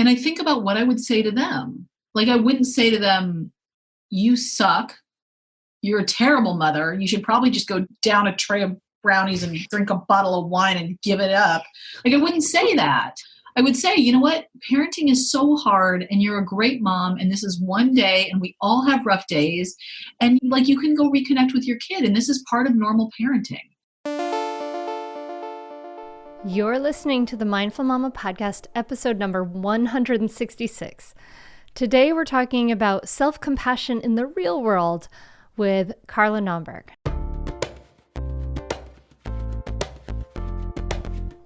And I think about what I would say to them. Like, I wouldn't say to them, you suck. You're a terrible mother. You should probably just go down a tray of brownies and drink a bottle of wine and give it up. Like, I wouldn't say that. I would say, you know what? Parenting is so hard and you're a great mom and this is one day and we all have rough days and like you can go reconnect with your kid and this is part of normal parenting. You're listening to the Mindful Mama podcast, episode number 166. Today we're talking about self-compassion in the real world with Carla Naumburg.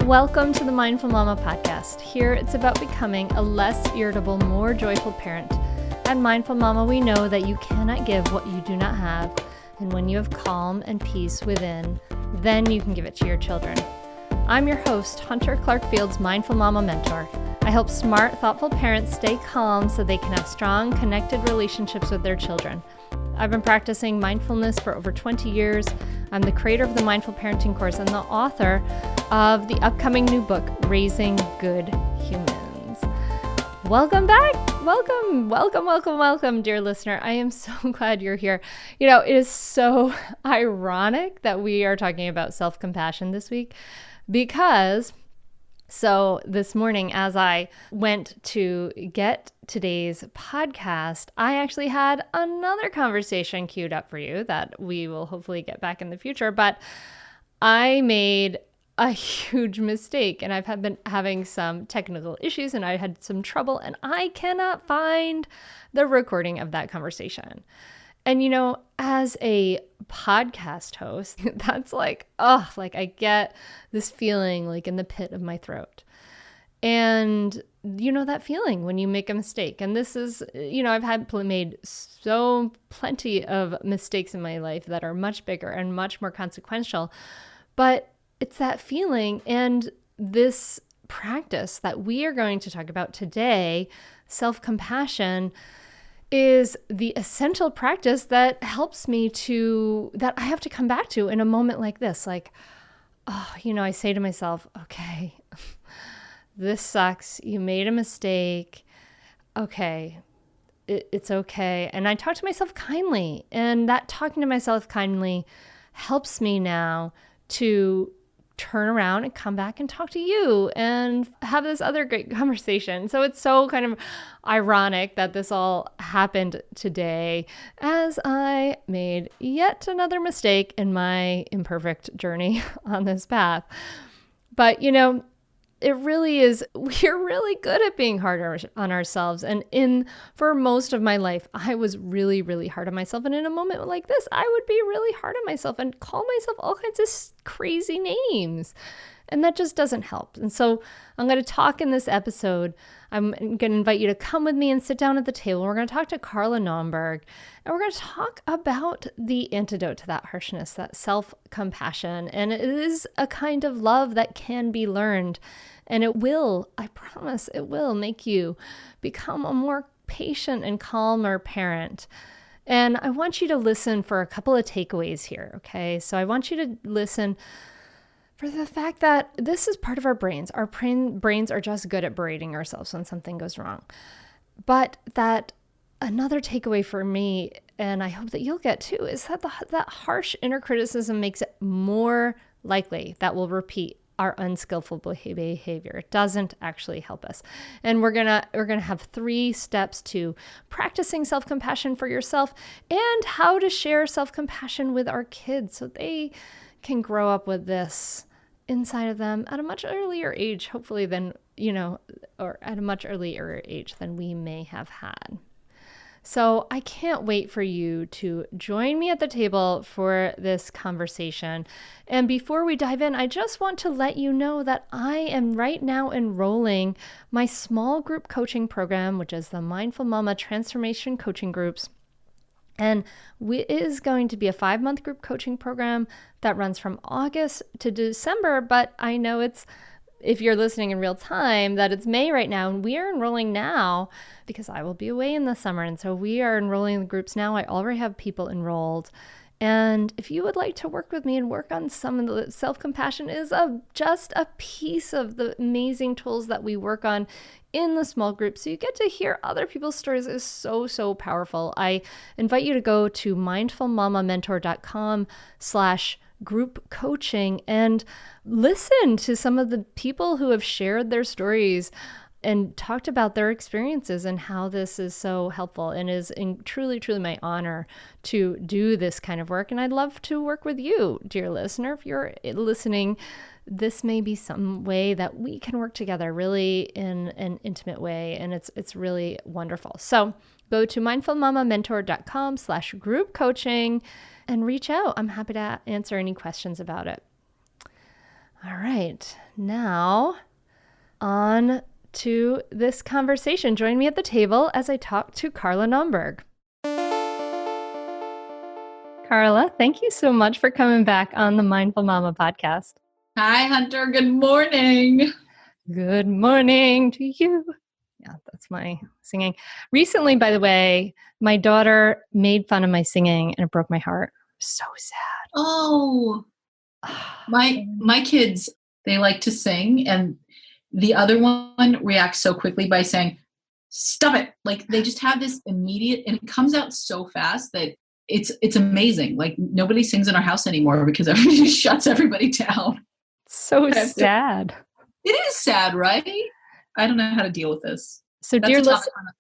Welcome to the Mindful Mama podcast. Here it's about becoming a less irritable, more joyful parent. At Mindful Mama, we know that you cannot give what you do not have, and when you have calm and peace within, then you can give it to your children. I'm your host, Hunter Clark-Field's Mindful Mama mentor. I help smart, thoughtful parents stay calm so they can have strong, connected relationships with their children. I've been practicing mindfulness for over 20 years. I'm the creator of the Mindful Parenting course and the author of the upcoming new book, Raising Good Humans. Welcome back. Welcome, dear listener. I am so glad you're here. You know, it is so ironic that we are talking about self-compassion this week because so this morning, as I went to get today's podcast, I actually had another conversation queued up for you that we will hopefully get back in the future. But I made a huge mistake and I've been having some technical issues and I had some trouble and I cannot find the recording of that conversation. And, you know, as a podcast host, that's like I get this feeling like in the pit of my throat. And you know that feeling when you make a mistake. And this is, you know, I've made plenty of mistakes in my life that are much bigger and much more consequential. But it's that feeling and this practice that we are going to talk about today, self-compassion, is the essential practice that helps me that I have to come back to in a moment like this. Like, I say to myself, okay, this sucks. You made a mistake. Okay, it's okay. And I talk to myself kindly. And that talking to myself kindly helps me now to turn around and come back and talk to you and have this other great conversation. So it's so kind of ironic that this all happened today as I made yet another mistake in my imperfect journey on this path. But, you know, it really is, we're really good at being hard on ourselves. And for most of my life, I was really, really hard on myself. And in a moment like this, I would be really hard on myself and call myself all kinds of crazy names. And that just doesn't help. And so I'm going to talk in this episode. I'm going to invite you to come with me and sit down at the table. We're going to talk to Carla Naumburg, and we're going to talk about the antidote to that harshness, that self-compassion. And it is a kind of love that can be learned. And it will, I promise, it will make you become a more patient and calmer parent. And I want you to listen for a couple of takeaways here, okay? So I want you to listen for the fact that this is part of our brains. Our brains are just good at berating ourselves when something goes wrong. But that another takeaway for me, and I hope that you'll get too, is that that harsh inner criticism makes it more likely that we'll repeat our unskillful behavior. It doesn't actually help us. And we're gonna have 3 steps to practicing self-compassion for yourself and how to share self-compassion with our kids so they can grow up with this inside of them at a much earlier age, hopefully than, or at a much earlier age than we may have had. So I can't wait for you to join me at the table for this conversation. And before we dive in, I just want to let you know that I am right now enrolling my small group coaching program, which is the Mindful Mama Transformation Coaching Groups. And it is going to be a 5-month group coaching program that runs from August to December, but I know if you're listening in real time, that it's May right now, and we are enrolling now because I will be away in the summer. And so we are enrolling in the groups now. I already have people enrolled, And if you would like to work with me and work on some of the self-compassion is just a piece of the amazing tools that we work on in the small group. So you get to hear other people's stories is so, so powerful. I invite you to go to mindfulmamamentor.com/group coaching and listen to some of the people who have shared their stories and talked about their experiences and how this is so helpful, and is truly, truly my honor to do this kind of work. And I'd love to work with you, dear listener. If you're listening, this may be some way that we can work together really in an intimate way. And it's really wonderful. So go to mindfulmamamentor.com/group coaching and reach out. I'm happy to answer any questions about it. All right, now on to this conversation. Join me at the table as I talk to Carla Naumburg. Carla, thank you so much for coming back on the Mindful Mama podcast. Hi, Hunter. Good morning. Good morning to you. Yeah, that's my singing. Recently, by the way, my daughter made fun of my singing and it broke my heart. So sad. Oh, my kids, they like to sing, and the other one reacts so quickly by saying, "Stop it." Like they just have this immediate, and it comes out so fast that it's amazing. Like nobody sings in our house anymore because everybody just shuts everybody down. So sad. It is sad, right? I don't know how to deal with this. So dear listener,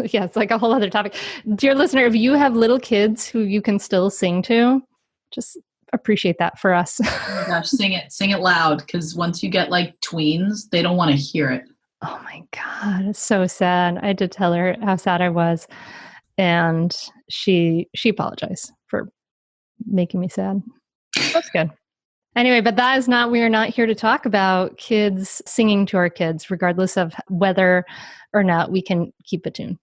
yeah, it's like a whole other topic. Dear listener, if you have little kids who you can still sing to, just appreciate that for us. Oh my gosh, sing it loud, because once you get like tweens, they don't want to hear it. Oh my God, it's so sad. I had to tell her how sad I was, and she apologized for making me sad. That's good. Anyway, but that is not, we are not here to talk about kids singing to our kids, regardless of whether or not we can keep a tune.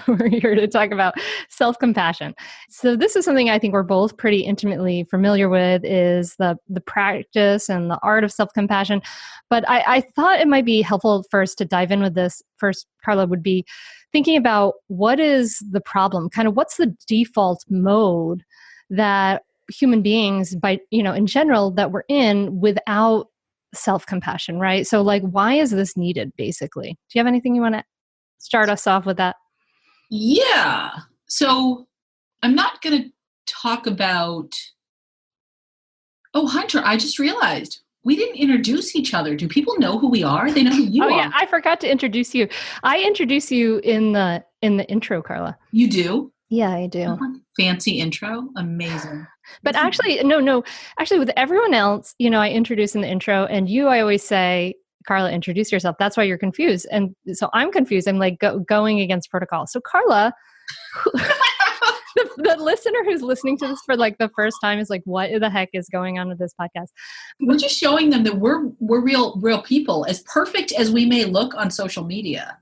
We're here to talk about self-compassion. So this is something I think we're both pretty intimately familiar with, is the practice and the art of self-compassion. But I thought it might be helpful first to dive in with this. First, Carla, would be thinking about what is the problem, kind of what's the default mode that human beings, in general, that we're in without self-compassion, right? So like, why is this needed, basically? Do you have anything you want to start us off with that? Yeah. So I'm not going to talk about, Hunter, I just realized we didn't introduce each other. Do people know who we are? They know who you are. Oh yeah, I forgot to introduce you. I introduce you in the intro, Carla. You do? Yeah, I do. Fancy intro. Amazing. But actually, no. Actually, with everyone else, I introduce in the intro, and I always say, Carla, introduce yourself. That's why you're confused. And so I'm confused. I'm like going against protocol. So Carla, the listener who's listening to this for like the first time is like, what the heck is going on with this podcast? We're just showing them that we're real people, as perfect as we may look on social media.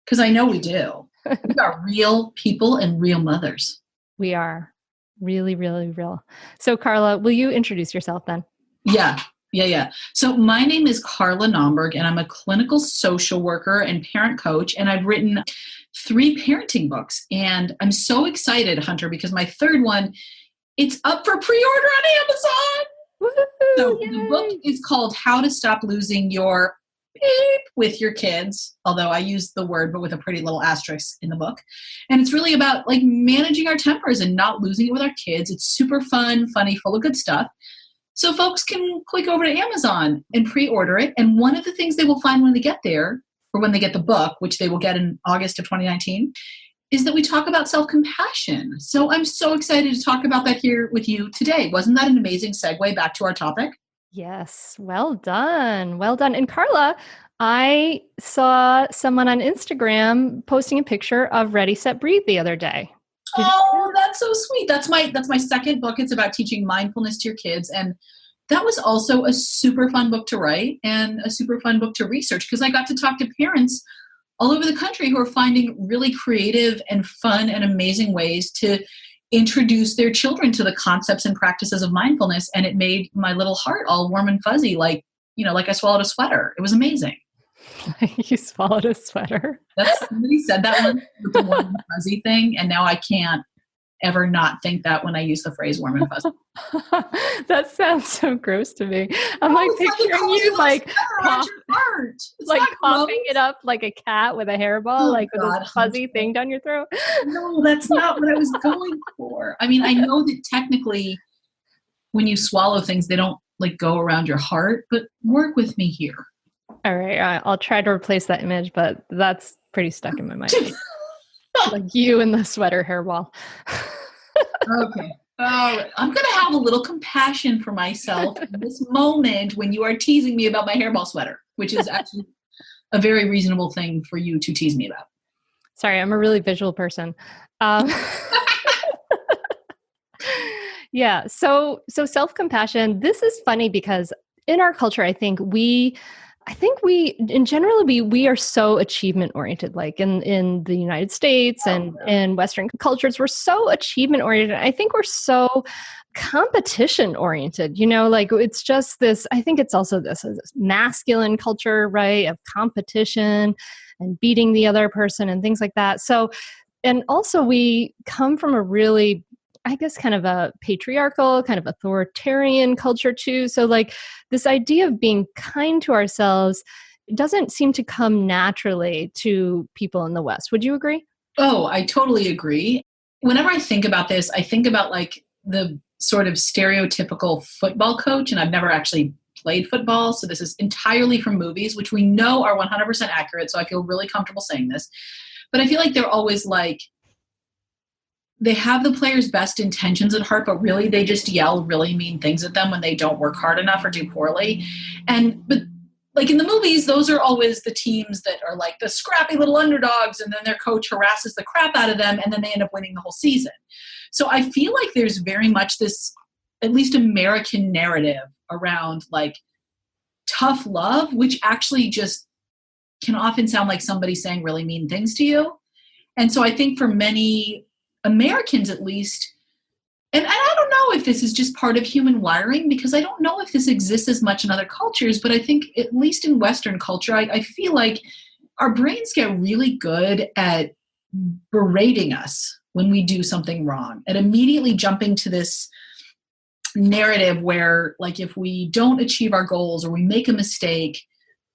Because I know we do. We are real people and real mothers. We are really, really real. So Carla, will you introduce yourself then? Yeah. So my name is Carla Naumburg, and I'm a clinical social worker and parent coach, and I've written 3 parenting books. And I'm so excited, Hunter, because my third one, it's up for pre-order on Amazon. Woo-hoo, so yay. The book is called How to Stop Losing Your Beep with Your Kids, although I use the word, but with a pretty little asterisk in the book. And it's really about like managing our tempers and not losing it with our kids. It's super fun, funny, full of good stuff. So folks can click over to Amazon and pre-order it. And one of the things they will find when they get there, or when they get the book, which they will get in August of 2019, is that we talk about self-compassion. So I'm so excited to talk about that here with you today. Wasn't that an amazing segue back to our topic? Yes. Well done. Well done. And Carla, I saw someone on Instagram posting a picture of Ready, Set, Breathe the other day. Oh, that's so sweet. That's my second book. It's about teaching mindfulness to your kids. And that was also a super fun book to write and a super fun book to research, because I got to talk to parents all over the country who are finding really creative and fun and amazing ways to introduce their children to the concepts and practices of mindfulness. And it made my little heart all warm and fuzzy, like I swallowed a sweater. It was amazing. You swallowed a sweater? Somebody said that one with the warm and fuzzy thing, and now I can't ever not think that when I use the phrase warm and fuzzy. That sounds so gross to me. I'm like picturing you like coughing it up like a cat with a hairball, with a fuzzy thing down your throat. No, that's not what I was going for. I mean, I know that technically when you swallow things, they don't like go around your heart, but work with me here. All right. I'll try to replace that image, but that's pretty stuck in my mind. Like you in the sweater hairball. Okay. All right. I'm going to have a little compassion for myself in this moment when you are teasing me about my hairball sweater, which is actually a very reasonable thing for you to tease me about. Sorry, I'm a really visual person. Yeah. So self-compassion, this is funny because in our culture, I think we in general, we are so achievement oriented, like in the United States and in Western cultures, we're so achievement oriented. I think we're so competition oriented, like it's just this, I think it's also this masculine culture, right? Of competition and beating the other person and things like that. So, and also we come from a really, I guess, kind of a patriarchal, kind of authoritarian culture too. So like this idea of being kind to ourselves doesn't seem to come naturally to people in the West. Would you agree? Oh, I totally agree. Whenever I think about this, I think about like the sort of stereotypical football coach, and I've never actually played football. So this is entirely from movies, which we know are 100% accurate. So I feel really comfortable saying this, but I feel like they're always like, they have the players' best intentions at heart, but really they just yell really mean things at them when they don't work hard enough or do poorly. But like in the movies, those are always the teams that are like the scrappy little underdogs, and then their coach harasses the crap out of them, and then they end up winning the whole season. So I feel like there's very much this, at least American narrative around like tough love, which actually just can often sound like somebody saying really mean things to you. And so I think for many Americans, at least, and I don't know if this is just part of human wiring, because I don't know if this exists as much in other cultures, but I think at least in Western culture, I feel like our brains get really good at berating us when we do something wrong and immediately jumping to this narrative where like if we don't achieve our goals or we make a mistake,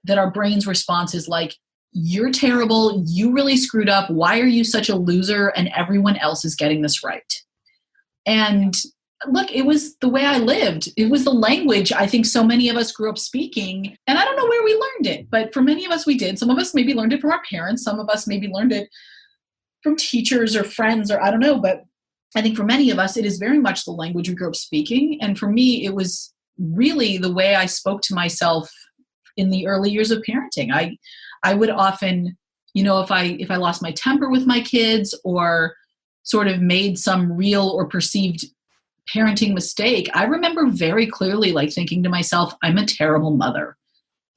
that our brain's response is like, you're terrible, you really screwed up, why are you such a loser, and everyone else is getting this right. And look, it was the way I lived. It was the language I think so many of us grew up speaking, and I don't know where we learned it, but for many of us we did. Some of us maybe learned it from our parents, some of us maybe learned it from teachers or friends, or I don't know, but I think for many of us it is very much the language we grew up speaking. And for me, it was really the way I spoke to myself in the early years of parenting. I would often, if I lost my temper with my kids or sort of made some real or perceived parenting mistake, I remember very clearly like thinking to myself, I'm a terrible mother.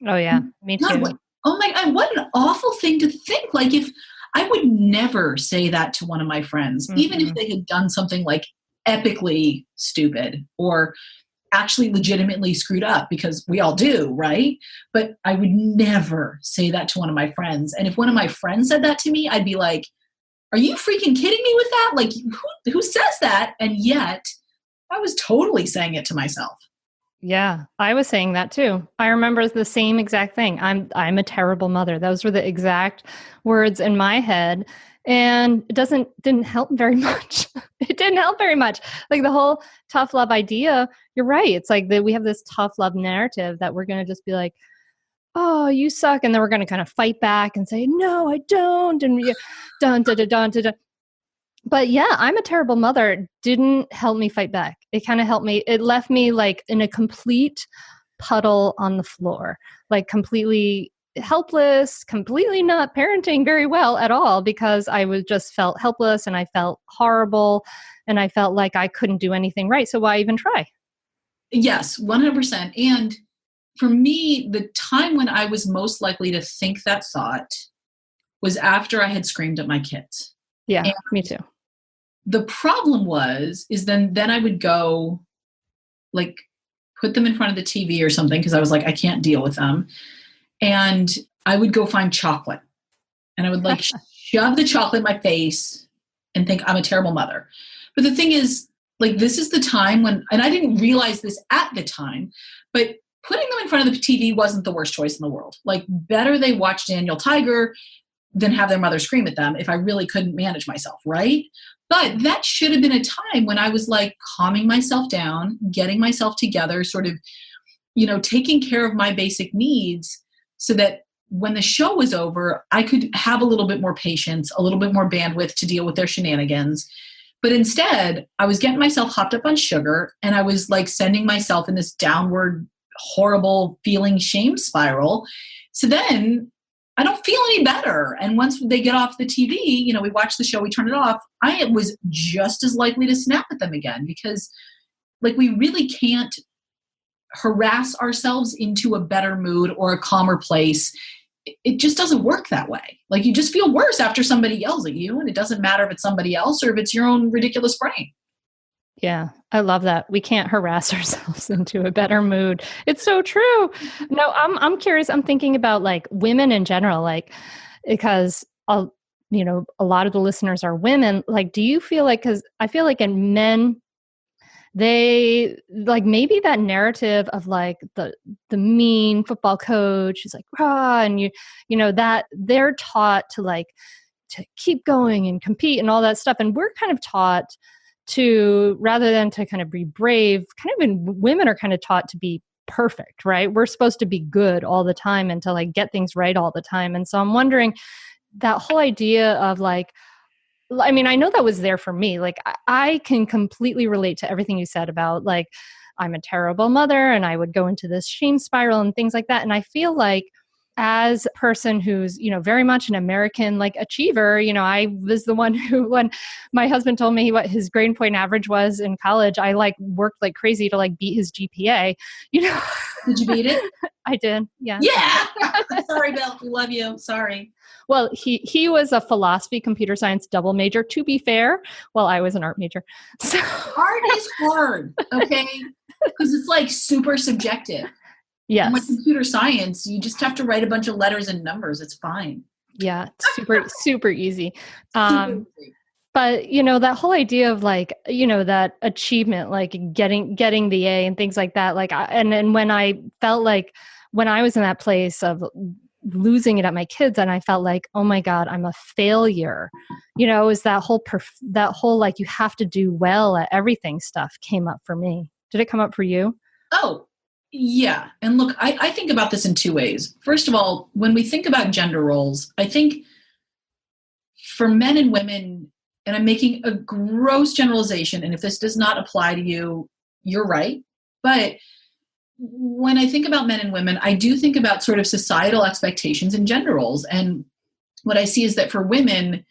Oh yeah, me too. Oh my God, what an awful thing to think. Like if I would never say that to one of my friends, even if they had done something like epically stupid or actually legitimately screwed up, because we all do, right? But I would never say that to one of my friends. And if one of my friends said that to me, I'd be like, are you freaking kidding me with that? Like who says that? And yet I was totally saying it to myself. Yeah, I was saying that too. I remember the same exact thing. I'm a terrible mother. Those were the exact words in my head. And it didn't help very much. It didn't help very much. Like the whole tough love idea, you're right. It's like that we have this tough love narrative that we're going to just be like, oh, you suck. And then we're going to kind of fight back and say, no, I don't. And dun, dun, dun, dun, dun, dun. But yeah, I'm a terrible mother didn't help me fight back. It kind of helped me. It left me like in a complete puddle on the floor, like completely helpless, completely not parenting very well at all, because I was just felt helpless and I felt horrible and I felt like I couldn't do anything right. So why even try? Yes, 100%. And for me, the time when I was most likely to think that thought was after I had screamed at my kids. Yeah, and me too. The problem is then I would go like put them in front of the TV or something, because I was like, I can't deal with them. And I would go find chocolate and I would like shove the chocolate in my face and think I'm a terrible mother. But the thing is, like, this is the time when, and I didn't realize this at the time, but putting them in front of the TV wasn't the worst choice in the world. Like, better they watch Daniel Tiger than have their mother scream at them if I really couldn't manage myself, right? But that should have been a time when I was like calming myself down, getting myself together, sort of, taking care of my basic needs so that when the show was over, I could have a little bit more patience, a little bit more bandwidth to deal with their shenanigans. But instead, I was getting myself hopped up on sugar, and I was like sending myself in this downward, horrible feeling shame spiral. So then I don't feel any better. And once they get off the TV, we watch the show, we turn it off, I was just as likely to snap at them again, because like we really can't harass ourselves into a better mood or a calmer place. It just doesn't work that way. Like, you just feel worse after somebody yells at you, and it doesn't matter if it's somebody else or if it's your own ridiculous brain. Yeah, I love that. We can't harass ourselves into a better mood. It's so true. No, I'm curious. I'm thinking about like women in general, like, because a lot of the listeners are women. Like, do you feel like, because I feel like in men, they like maybe that narrative of like the mean football coach is like, and that they're taught to like to keep going and compete and all that stuff. And we're kind of taught to, rather than to kind of be brave, women are kind of taught to be perfect, right? We're supposed to be good all the time and to like get things right all the time. And so I'm wondering, that whole idea of like, I mean, I know that was there for me. Like, I can completely relate to everything you said about like, I'm a terrible mother and I would go into this shame spiral and things like that. And I feel like as a person who's, very much an American like achiever, I was the one who, when my husband told me what his grade point average was in college, I like worked like crazy to like beat his GPA, Did you beat it? I did. Yeah. Yeah. Sorry, Bill. We love you. Sorry. Well, he was a philosophy, computer science double major, to be fair. Well, I was an art major. So. Art is hard, okay? Because it's like super subjective. Yes. And with computer science, you just have to write a bunch of letters and numbers. It's fine. Yeah, super, super easy. But, that whole idea of like, that achievement, like getting the A and things like that. Like, and when I felt like, when I was in that place of losing it at my kids, and I felt like, oh my God, I'm a failure. It was that whole like, you have to do well at everything stuff came up for me. Did it come up for you? Oh, yeah. And look, I think about this in two ways. First of all, when we think about gender roles, I think for men and women, and I'm making a gross generalization, and if this does not apply to you, you're right. But when I think about men and women, I do think about sort of societal expectations and gender roles. And what I see is that for women,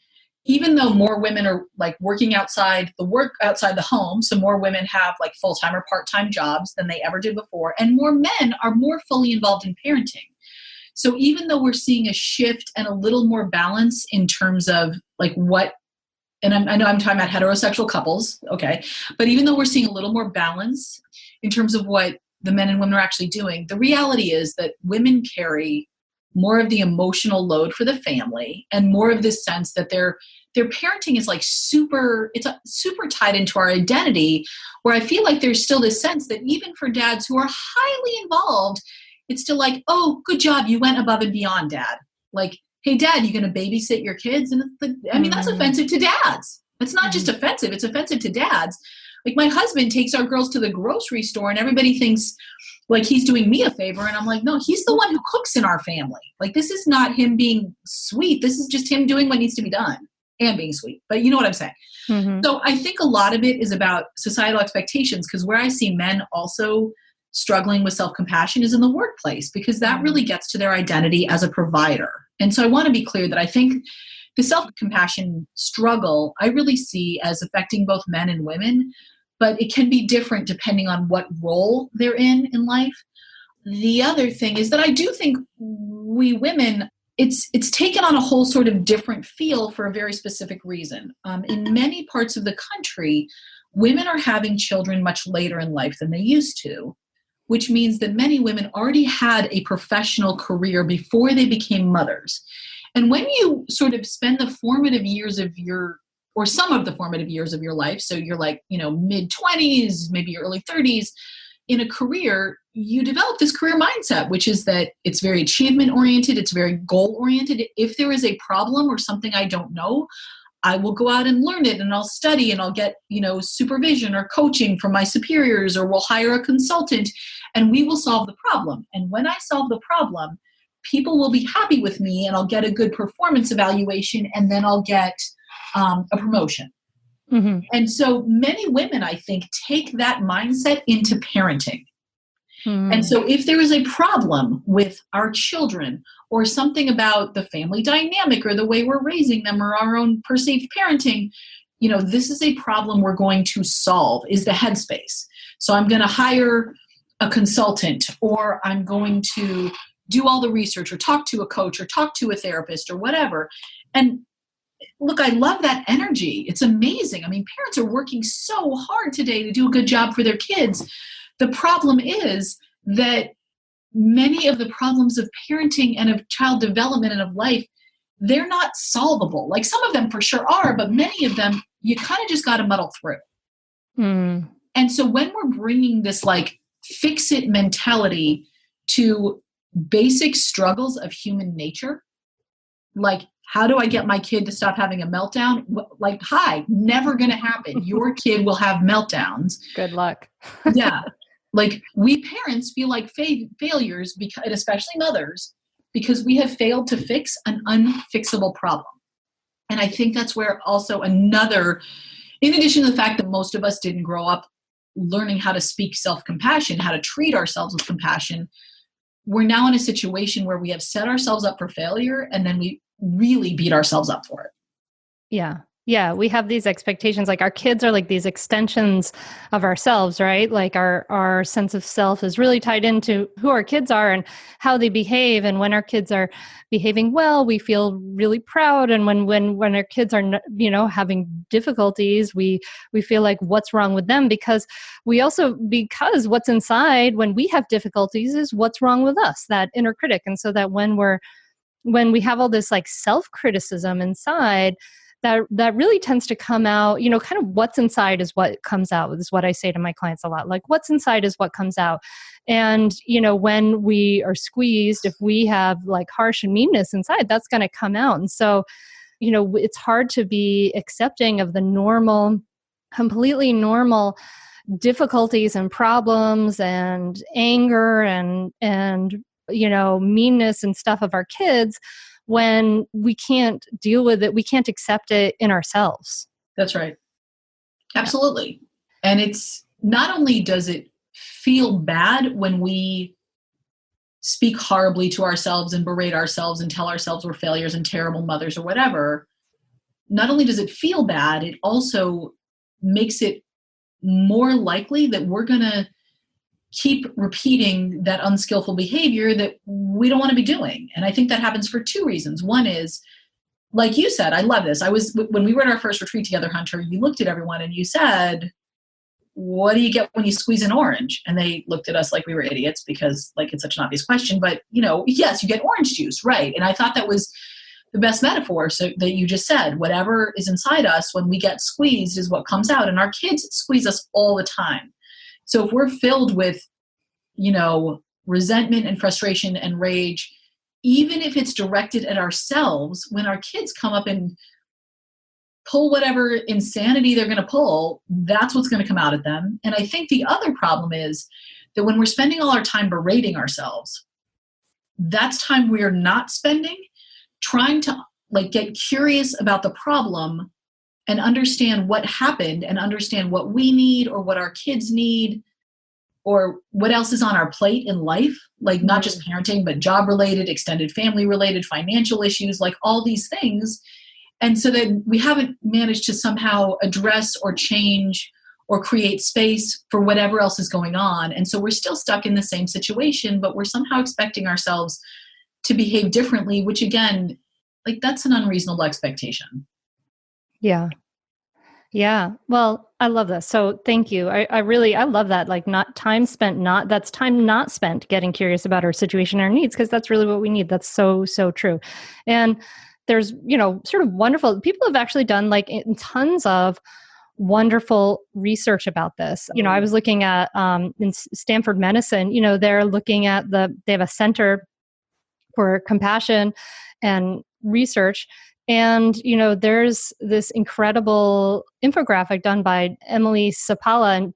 even though more women are like working outside the home, so more women have like full-time or part-time jobs than they ever did before, and more men are more fully involved in parenting. So even though we're seeing a shift and a little more balance in terms of like what, and I know I'm talking about heterosexual couples, okay, but even though we're seeing a little more balance in terms of what the men and women are actually doing, the reality is that women carry more of the emotional load for the family and more of this sense that their parenting is like super tied into our identity, where I feel like there's still this sense that even for dads who are highly involved, it's still like, oh, good job, you went above and beyond, Dad. Like, hey, Dad, you going to babysit your kids? And that's offensive to dads. It's not just offensive, it's offensive to dads. Like, my husband takes our girls to the grocery store and everybody thinks like he's doing me a favor. And I'm like, no, he's the one who cooks in our family. Like, this is not him being sweet. This is just him doing what needs to be done and being sweet. But you know what I'm saying? Mm-hmm. So I think a lot of it is about societal expectations, because where I see men also struggling with self-compassion is in the workplace, because that really gets to their identity as a provider. And so I want to be clear that I think the self-compassion struggle I really see as affecting both men and women, but it can be different depending on what role they're in life. The other thing is that I do think we women, it's taken on a whole sort of different feel for a very specific reason. In many parts of the country, women are having children much later in life than they used to, which means that many women already had a professional career before they became mothers. And when you sort of spend the formative years of your or some of the formative years of your life. So you're like, mid 20s, maybe early 30s in a career, you develop this career mindset, which is that it's very achievement oriented. It's very goal oriented. If there is a problem or something I don't know, I will go out and learn it, and I'll study, and I'll get, supervision or coaching from my superiors, or we'll hire a consultant and we will solve the problem. And when I solve the problem, people will be happy with me, and I'll get a good performance evaluation, and then I'll get a promotion. Mm-hmm. And so many women, I think, take that mindset into parenting. And so if there is a problem with our children, or something about the family dynamic or the way we're raising them, or our own perceived parenting, this is a problem we're going to solve, is the headspace. So I'm going to hire a consultant, or I'm going to do all the research, or talk to a coach, or talk to a therapist, or whatever. And look, I love that energy. It's amazing. I mean, parents are working so hard today to do a good job for their kids. The problem is that many of the problems of parenting and of child development and of life, they're not solvable. Like, some of them for sure are, but many of them, you kind of just got to muddle through. And so when we're bringing this like fix it mentality to basic struggles of human nature, like, how do I get my kid to stop having a meltdown? Like, hi, never going to happen. Your kid will have meltdowns. Good luck. Yeah. Like, we parents feel like failures, because, and especially mothers, because we have failed to fix an unfixable problem. And I think that's where also another, in addition to the fact that most of us didn't grow up learning how to speak self-compassion, how to treat ourselves with compassion, we're now in a situation where we have set ourselves up for failure, and then we really beat ourselves up for it. Yeah. Yeah. We have these expectations, like our kids are like these extensions of ourselves, right? Like our sense of self is really tied into who our kids are and how they behave. And when our kids are behaving well, we feel really proud. And when our kids are, having difficulties, we feel like, what's wrong with them? Because because what's inside when we have difficulties is what's wrong with us, that inner critic. And so that when we have all this like self-criticism inside, that really tends to come out, kind of what's inside is what comes out, is what I say to my clients a lot. Like, what's inside is what comes out. And, when we are squeezed, if we have like harsh and meanness inside, that's going to come out. And so, it's hard to be accepting of the completely normal difficulties and problems and anger and meanness and stuff of our kids, when we can't deal with it, we can't accept it in ourselves. That's right. Absolutely. And it's not only does it feel bad when we speak horribly to ourselves and berate ourselves and tell ourselves we're failures and terrible mothers or whatever, not only does it feel bad, it also makes it more likely that we're going to keep repeating that unskillful behavior that we don't want to be doing. And I think that happens for two reasons. One is, like you said, I love this. When we were at our first retreat together, Hunter, you looked at everyone and you said, what do you get when you squeeze an orange? And they looked at us like we were idiots, because like, it's such an obvious question, but yes, you get orange juice. Right. And I thought that was the best metaphor. So that you just said, whatever is inside us when we get squeezed is what comes out. And our kids squeeze us all the time. So if we're filled with, resentment and frustration and rage, even if it's directed at ourselves, when our kids come up and pull whatever insanity they're going to pull, that's what's going to come out at them. And I think the other problem is that when we're spending all our time berating ourselves, that's time we're not spending trying to like get curious about the problem and understand what happened and understand what we need or what our kids need or what else is on our plate in life, like not just parenting, but job related, extended family related, financial issues, like all these things. And so that we haven't managed to somehow address or change or create space for whatever else is going on. And so we're still stuck in the same situation, but we're somehow expecting ourselves to behave differently, which again, like that's an unreasonable expectation. Yeah. Yeah. Well, I love this. So thank you. I love that. Like that's time not spent getting curious about our situation, our needs, because that's really what we need. That's so, so true. And, there's, sort of wonderful, people have actually done like tons of wonderful research about this. I was looking at in Stanford Medicine, they're looking at they have a center for compassion and research. And, there's this incredible infographic done by Emma Sapala,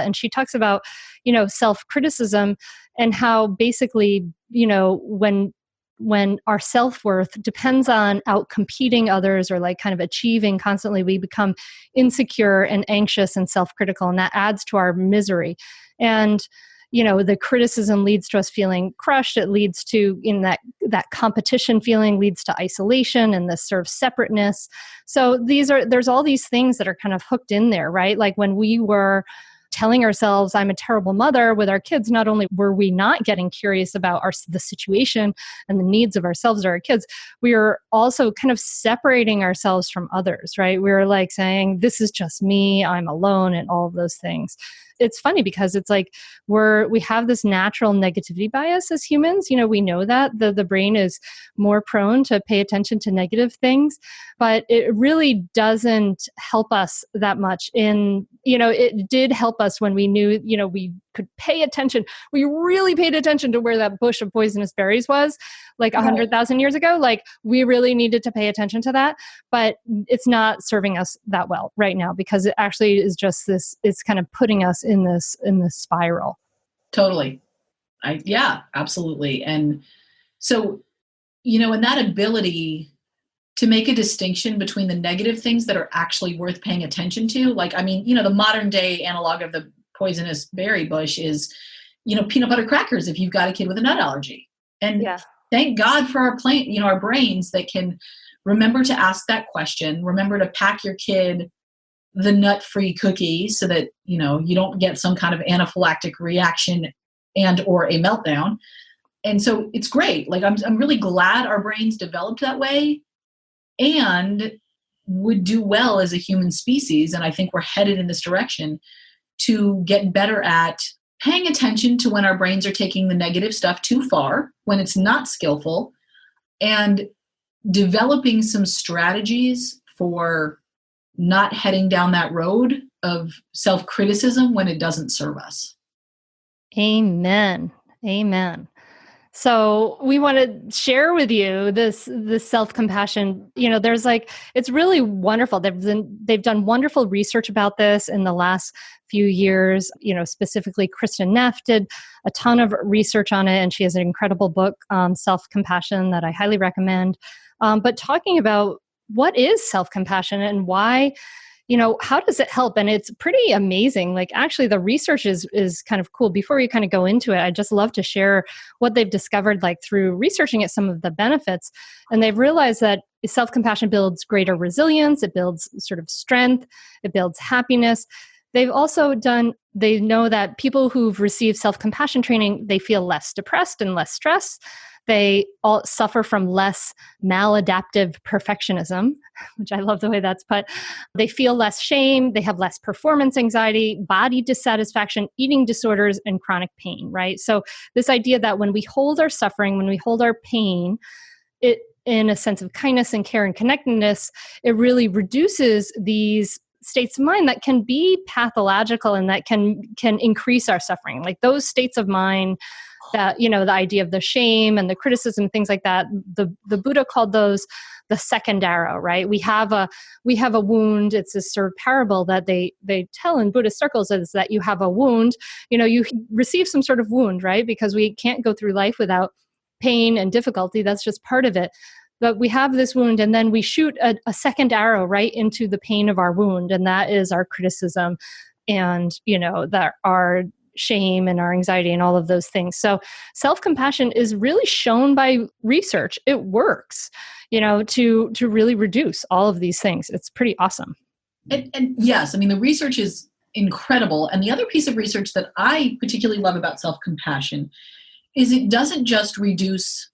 and she talks about, self-criticism and how basically, when our self-worth depends on out-competing others or like kind of achieving constantly, we become insecure and anxious and self-critical, and that adds to our misery. And the criticism leads to us feeling crushed. It leads to, in that competition feeling leads to isolation and this sort of separateness. So there's all these things that are kind of hooked in there, right? Like when we were telling ourselves, I'm a terrible mother with our kids, not only were we not getting curious about the situation and the needs of ourselves or our kids, we were also kind of separating ourselves from others, right? We were like saying, this is just me, I'm alone, and all of those things. It's funny because it's like we have this natural negativity bias as humans. We know that the brain is more prone to pay attention to negative things, but it really doesn't help us that much it did help us when we knew, we could pay attention. We really paid attention to where that bush of poisonous berries was like 100,000 years ago. Like we really needed to pay attention to that, but it's not serving us that well right now because it actually is just this, it's kind of putting us in this spiral. Totally. Yeah, absolutely. And so, and that ability to make a distinction between the negative things that are actually worth paying attention to, like, the modern day analog of the poisonous berry bush is, peanut butter crackers if you've got a kid with a nut allergy. And thank God for our brains that can remember to ask that question, remember to pack your kid the nut-free cookie so that, you don't get some kind of anaphylactic reaction and or a meltdown. And so it's great. Like, I'm really glad our brains developed that way and would do well as a human species. And I think we're headed in this direction to get better at paying attention to when our brains are taking the negative stuff too far, when it's not skillful, and developing some strategies for not heading down that road of self-criticism when it doesn't serve us. Amen. Amen. So we want to share with you this self-compassion. There's it's really wonderful. They've done wonderful research about this in the last few years. Specifically, Kristen Neff did a ton of research on it, and she has an incredible book, Self-Compassion, that I highly recommend. But talking about what is self-compassion and why, how does it help? And it's pretty amazing. Like, actually, the research is kind of cool. Before we kind of go into it, I'd just love to share what they've discovered, like through researching at some of the benefits. And they've realized that self-compassion builds greater resilience. It builds sort of strength. It builds happiness. They've also they know that people who've received self-compassion training, they feel less depressed and less stressed. They all suffer from less maladaptive perfectionism, which I love the way that's put. They feel less shame. They have less performance anxiety, body dissatisfaction, eating disorders, and chronic pain, right? So this idea that when we hold our suffering, when we hold our pain, it in a sense of kindness and care and connectedness, it really reduces these states of mind that can be pathological and that can increase our suffering. Like those states of mind that, the idea of the shame and the criticism, things like that, the Buddha called those the second arrow, right? We have a wound. It's this sort of parable that they tell in Buddhist circles, is that you have a wound, you receive some sort of wound, right? Because we can't go through life without pain and difficulty. That's just part of it. But we have this wound, and then we shoot a second arrow right into the pain of our wound, and that is our criticism and, that our shame and our anxiety and all of those things. So self-compassion is really shown by research. It works, to really reduce all of these things. It's pretty awesome. And yes, the research is incredible. And the other piece of research that I particularly love about self-compassion is it doesn't just reduce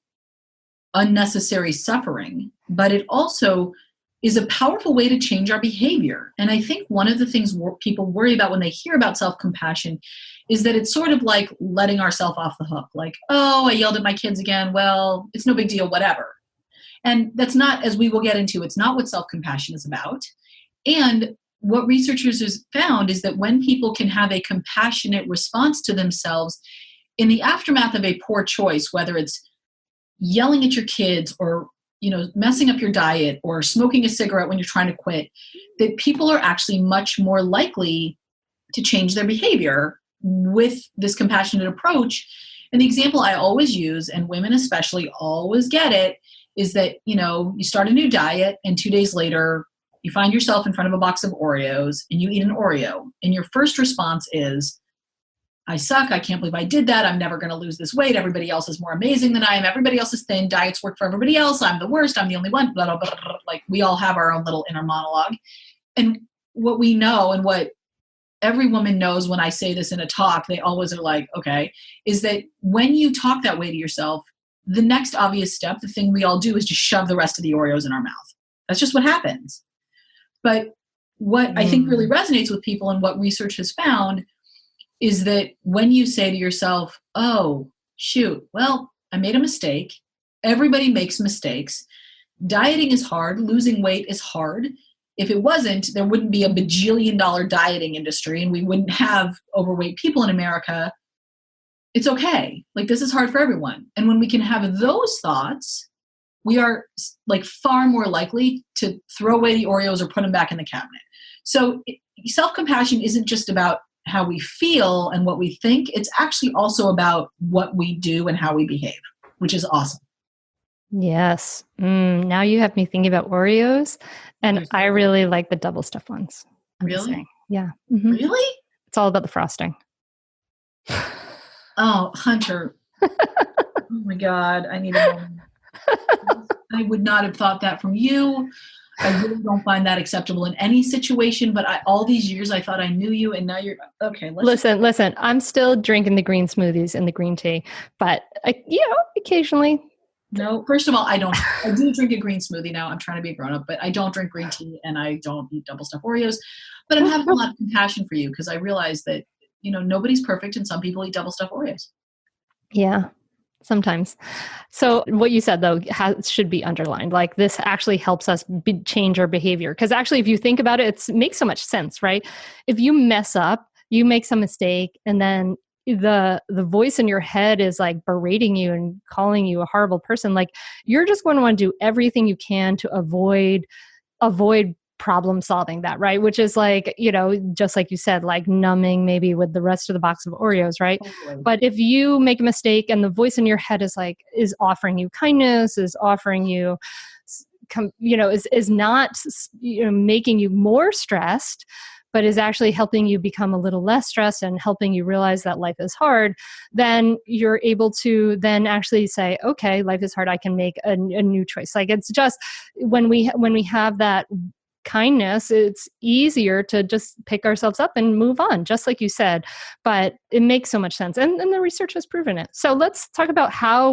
unnecessary suffering, but it also is a powerful way to change our behavior. And I think one of the things people worry about when they hear about self-compassion is that it's sort of like letting ourselves off the hook. Like, oh, I yelled at my kids again. Well, it's no big deal, whatever. And that's not, as we will get into, it's not what self-compassion is about. And what researchers have found is that when people can have a compassionate response to themselves in the aftermath of a poor choice, whether it's yelling at your kids or messing up your diet or smoking a cigarette when you're trying to quit, that people are actually much more likely to change their behavior with this compassionate approach. And the example I always use, and women especially always get it, is that, you start a new diet and 2 days later you find yourself in front of a box of Oreos and you eat an Oreo. And your first response is, I suck. I can't believe I did that. I'm never going to lose this weight. Everybody else is more amazing than I am. Everybody else is thin. Diets work for everybody else. I'm the worst. I'm the only one. Blah, blah, blah, blah. Like, we all have our own little inner monologue. And what we know, and what every woman knows when I say this in a talk, they always are like, okay, is that when you talk that way to yourself, the next obvious step, the thing we all do, is just shove the rest of the Oreos in our mouth. That's just what happens. But what I think really resonates with people, and what research has found, is that when you say to yourself, oh, shoot, well, I made a mistake. Everybody makes mistakes. Dieting is hard. Losing weight is hard. If it wasn't, there wouldn't be a bajillion-dollar dieting industry and we wouldn't have overweight people in America. It's okay. Like, this is hard for everyone. And when we can have those thoughts, we are like far more likely to throw away the Oreos or put them back in the cabinet. So self-compassion isn't just about how we feel and what we think. It's actually also about what we do and how we behave, which is awesome. Yes. Now you have me thinking about Oreos, and I really like the double stuffed ones. Really? Yeah. Mm-hmm. Really? It's all about the frosting. Oh, Hunter. Oh my God. I need a moment. I would not have thought that from you. I really don't find that acceptable in any situation, but all these years I thought I knew you, and now you're okay. Listen, I'm still drinking the green smoothies and the green tea, but occasionally. No, first of all, I don't. I do drink a green smoothie now. I'm trying to be a grown up, but I don't drink green tea and I don't eat double stuffed Oreos. But I'm having a lot of compassion for you because I realize that, nobody's perfect and some people eat double stuffed Oreos. Yeah. Sometimes. So what you said, though, should be underlined. Like, this actually helps us change our behavior. Because actually, if you think about it, it makes so much sense, right? If you mess up, you make some mistake, and then the voice in your head is like berating you and calling you a horrible person, like, you're just going to want to do everything you can to avoid problem solving that, right? Which is like, just like you said, like numbing maybe with the rest of the box of Oreos, right? Totally. But if you make a mistake and the voice in your head is offering you kindness, is offering you, is not, making you more stressed, but is actually helping you become a little less stressed and helping you realize that life is hard, then you're able to then actually say, okay, life is hard. I can make a new choice. Like, it's just when we have that kindness, it's easier to just pick ourselves up and move on, just like you said. But it makes so much sense. And the research has proven it. So let's talk about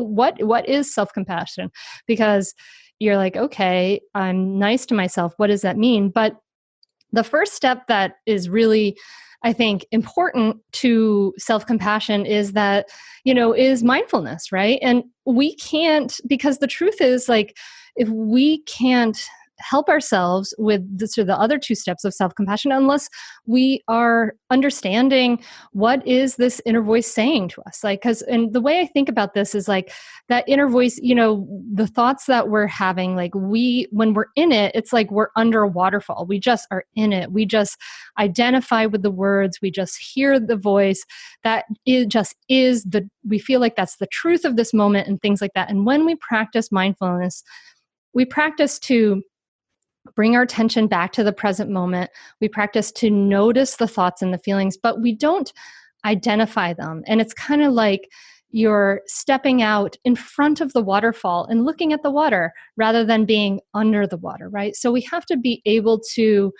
what is self-compassion? Because you're like, okay, I'm nice to myself. What does that mean? But the first step that is really, I think, important to self-compassion is that, is mindfulness, right? And we can't, because the truth is, like, if we can't help ourselves with the other two steps of self-compassion unless we are understanding what is this inner voice saying to us. Like, and the way I think about this is like that inner voice, the thoughts that we're having, like when we're in it, it's like we're under a waterfall. We just are in it. We just identify with the words. We just hear the voice. That we feel like that's the truth of this moment and things like that. And when we practice mindfulness, we practice to bring our attention back to the present moment. We practice to notice the thoughts and the feelings, but we don't identify them. And it's kind of like you're stepping out in front of the waterfall and looking at the water rather than being under the water, right? So we have to be able to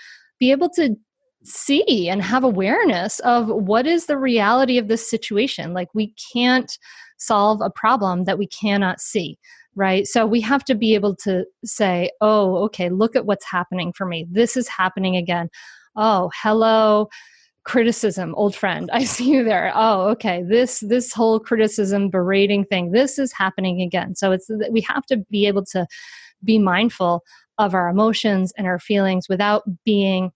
see and have awareness of what is the reality of this situation. Like, we can't solve a problem that we cannot see. Right. So we have to be able to say, oh, okay, look at what's happening for me. This is happening again. Oh, hello, criticism, old friend. I see you there. Oh, okay. This whole criticism, berating thing, this is happening again. So we have to be able to be mindful of our emotions and our feelings without being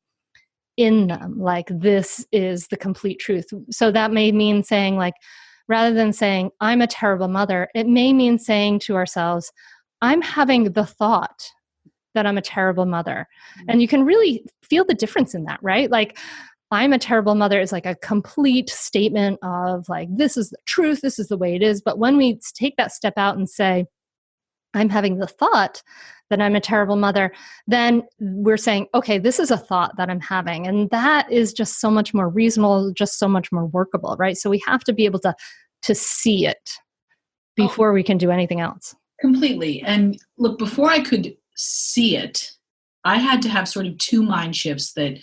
in them. Like, this is the complete truth. So that may mean saying, like, rather than saying, I'm a terrible mother, it may mean saying to ourselves, I'm having the thought that I'm a terrible mother. And you can really feel the difference in that, right? Like, I'm a terrible mother is like a complete statement of like, this is the truth, this is the way it is. But when we take that step out and say, I'm having the thought that I'm a terrible mother, then we're saying, okay, this is a thought that I'm having. And that is just so much more reasonable, just so much more workable, right? So we have to be able to see it before we can do anything else. Completely. And look, before I could see it, I had to have sort of two mind shifts that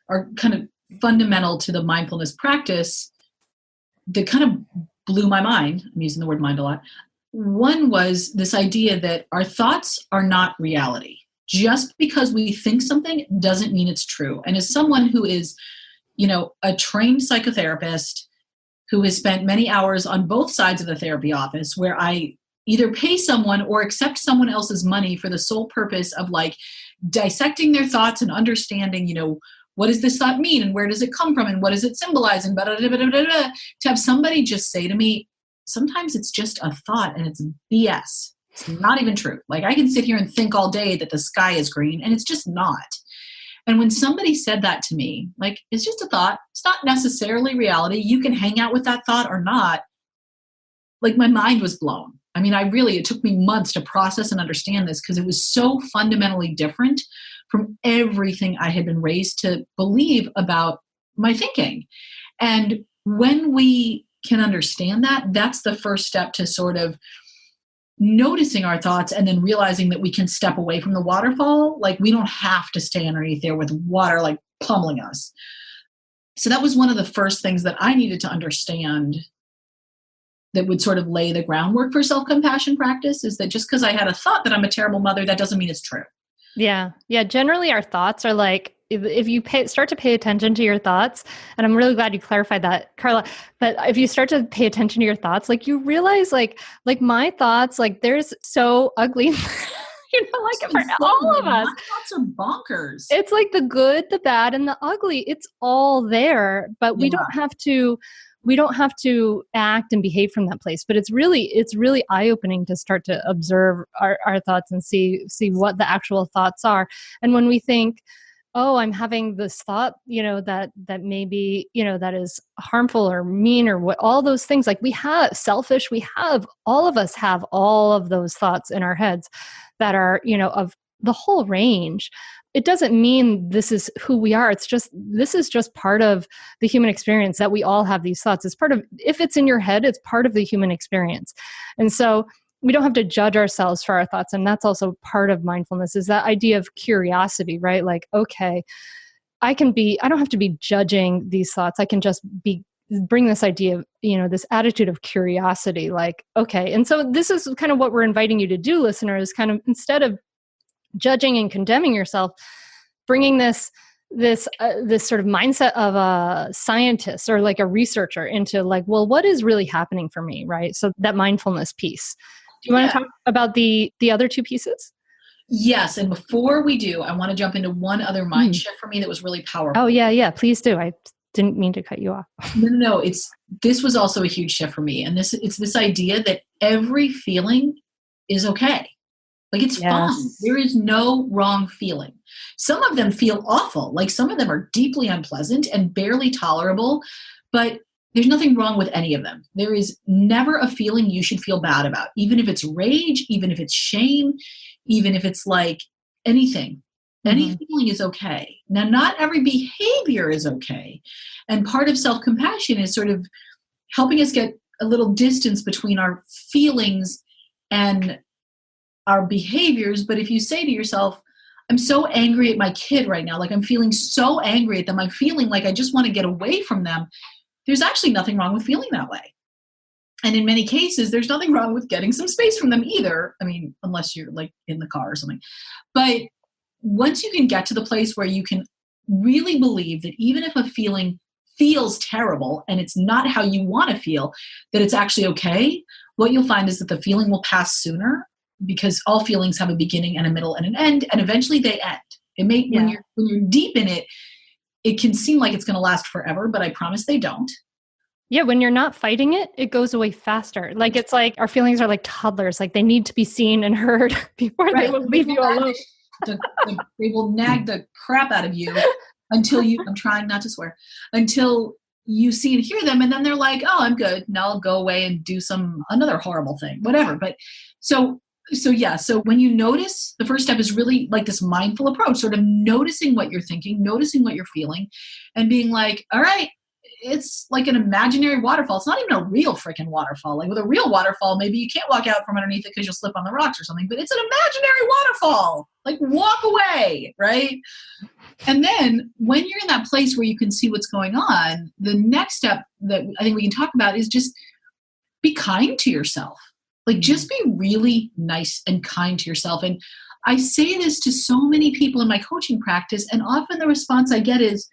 are kind of fundamental to the mindfulness practice that kind of blew my mind. I'm using the word mind a lot. One was this idea that our thoughts are not reality. Just because we think something doesn't mean it's true. And as someone who is, a trained psychotherapist who has spent many hours on both sides of the therapy office, where I either pay someone or accept someone else's money for the sole purpose of like dissecting their thoughts and understanding, what does this thought mean and where does it come from and what does it symbolize and to have somebody just say to me, sometimes it's just a thought and it's BS. It's not even true. Like, I can sit here and think all day that the sky is green and it's just not. And when somebody said that to me, like, it's just a thought, it's not necessarily reality. You can hang out with that thought or not. Like, my mind was blown. I mean, it took me months to process and understand this because it was so fundamentally different from everything I had been raised to believe about my thinking. And when we can understand that, that's the first step to sort of noticing our thoughts and then realizing that we can step away from the waterfall. Like, we don't have to stay underneath there with water like pummeling us. So that was one of the first things that I needed to understand that would sort of lay the groundwork for self-compassion practice, is that just because I had a thought that I'm a terrible mother, that doesn't mean it's true. Yeah. Yeah. Generally, our thoughts are like, if you start to pay attention to your thoughts, and I'm really glad you clarified that, Carla, but if you start to pay attention to your thoughts, like, you realize like my thoughts, like, there's so ugly, like for all of us. My thoughts are bonkers. It's like the good, the bad, and the ugly. It's all there, but we don't have to act and behave from that place. But it's really eye-opening to start to observe our thoughts and see what the actual thoughts are. And when we think, oh, I'm having this thought, that maybe, that is harmful or mean or what, all those things, like, all of us have all of those thoughts in our heads that are, of the whole range. It doesn't mean this is who we are. This is just part of the human experience, that we all have these thoughts. If it's in your head, it's part of the human experience. And so we don't have to judge ourselves for our thoughts. And that's also part of mindfulness, is that idea of curiosity, right? Like, okay, I don't have to be judging these thoughts. I can just bring this idea of, this attitude of curiosity, like, okay. And so this is kind of what we're inviting you to do, listeners, kind of, instead of judging and condemning yourself, bringing this sort of mindset of a scientist or like a researcher into like, well, what is really happening for me, right? So that mindfulness piece. Do you want to talk about the other two pieces? Yes. And before we do, I want to jump into one other mind shift for me that was really powerful. Oh, yeah. Please do. I didn't mean to cut you off. No. This was also a huge shift for me. And it's this idea that every feeling is okay. Like, it's fine. There is no wrong feeling. Some of them feel awful. Like, some of them are deeply unpleasant and barely tolerable, but there's nothing wrong with any of them. There is never a feeling you should feel bad about, even if it's rage, even if it's shame, even if it's like anything. Any feeling is okay. Now, not every behavior is okay. And part of self-compassion is sort of helping us get a little distance between our feelings and our behaviors. But if you say to yourself, I'm so angry at my kid right now, like, I'm feeling so angry at them, I'm feeling like I just want to get away from them, there's actually nothing wrong with feeling that way. And in many cases, there's nothing wrong with getting some space from them either. I mean, unless you're like in the car or something. But once you can get to the place where you can really believe that even if a feeling feels terrible and it's not how you want to feel, that it's actually okay, what you'll find is that the feeling will pass sooner because all feelings have a beginning and a middle and an end, and eventually they end. It may, when you're deep in it, it can seem like it's going to last forever, but I promise they don't. Yeah, when you're not fighting it, it goes away faster. Like it's like our feelings are like toddlers, like they need to be seen and heard before they will leave you alone. They will nag the crap out of you until you, I'm trying not to swear, until you see and hear them, and then they're like, oh, I'm good. Now I'll go away and do another horrible thing, whatever. But so when you notice, the first step is really like this mindful approach, sort of noticing what you're thinking, noticing what you're feeling, and being like, all right, it's like an imaginary waterfall. It's not even a real freaking waterfall. Like with a real waterfall, maybe you can't walk out from underneath it because you'll slip on the rocks or something, but it's an imaginary waterfall. Like walk away, right? And then when you're in that place where you can see what's going on, the next step that I think we can talk about is just be kind to yourself. Like just be really nice and kind to yourself. And I say this to so many people in my coaching practice, and often the response I get is,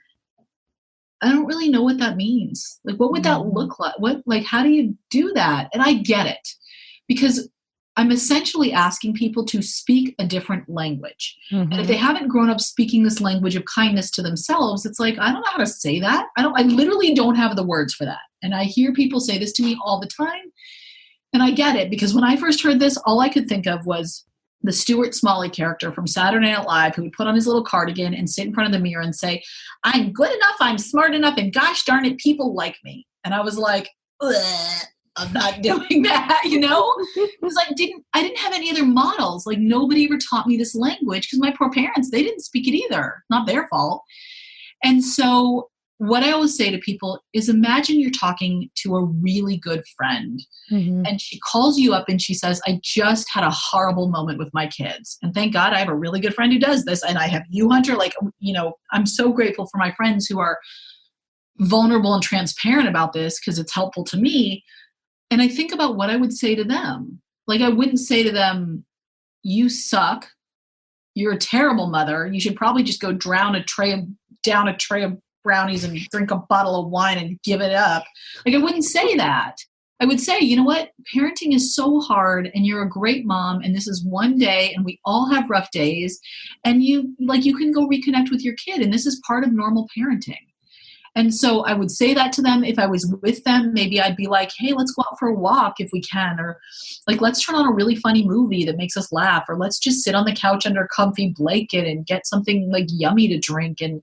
I don't really know what that means. Like, what would that look like? How do you do that? And I get it, because I'm essentially asking people to speak a different language. Mm-hmm. And if they haven't grown up speaking this language of kindness to themselves, it's like, I don't know how to say that. I literally don't have the words for that. And I hear people say this to me all the time. And I get it, because when I first heard this, all I could think of was the Stuart Smalley character from Saturday Night Live, who would put on his little cardigan and sit in front of the mirror and say, I'm good enough, I'm smart enough, and gosh darn it, people like me. And I was like, I'm not doing that, Because I didn't have any other models. Like nobody ever taught me this language, because my poor parents, they didn't speak it either. Not their fault. And so what I always say to people is, imagine you're talking to a really good friend, and she calls you up and she says, I just had a horrible moment with my kids. And thank God I have a really good friend who does this. And I have you, Hunter. Like, I'm so grateful for my friends who are vulnerable and transparent about this, because it's helpful to me. And I think about what I would say to them. Like, I wouldn't say to them, you suck. You're a terrible mother. You should probably just go down a tray of brownies and drink a bottle of wine and give it up. Like, I wouldn't say that. I would say, you know what? Parenting is so hard, and you're a great mom, and this is one day, and we all have rough days, and you can go reconnect with your kid, and this is part of normal parenting. And so I would say that to them. If I was with them, maybe I'd be like, hey, let's go out for a walk if we can, or like, let's turn on a really funny movie that makes us laugh, or let's just sit on the couch under a comfy blanket and get something like yummy to drink and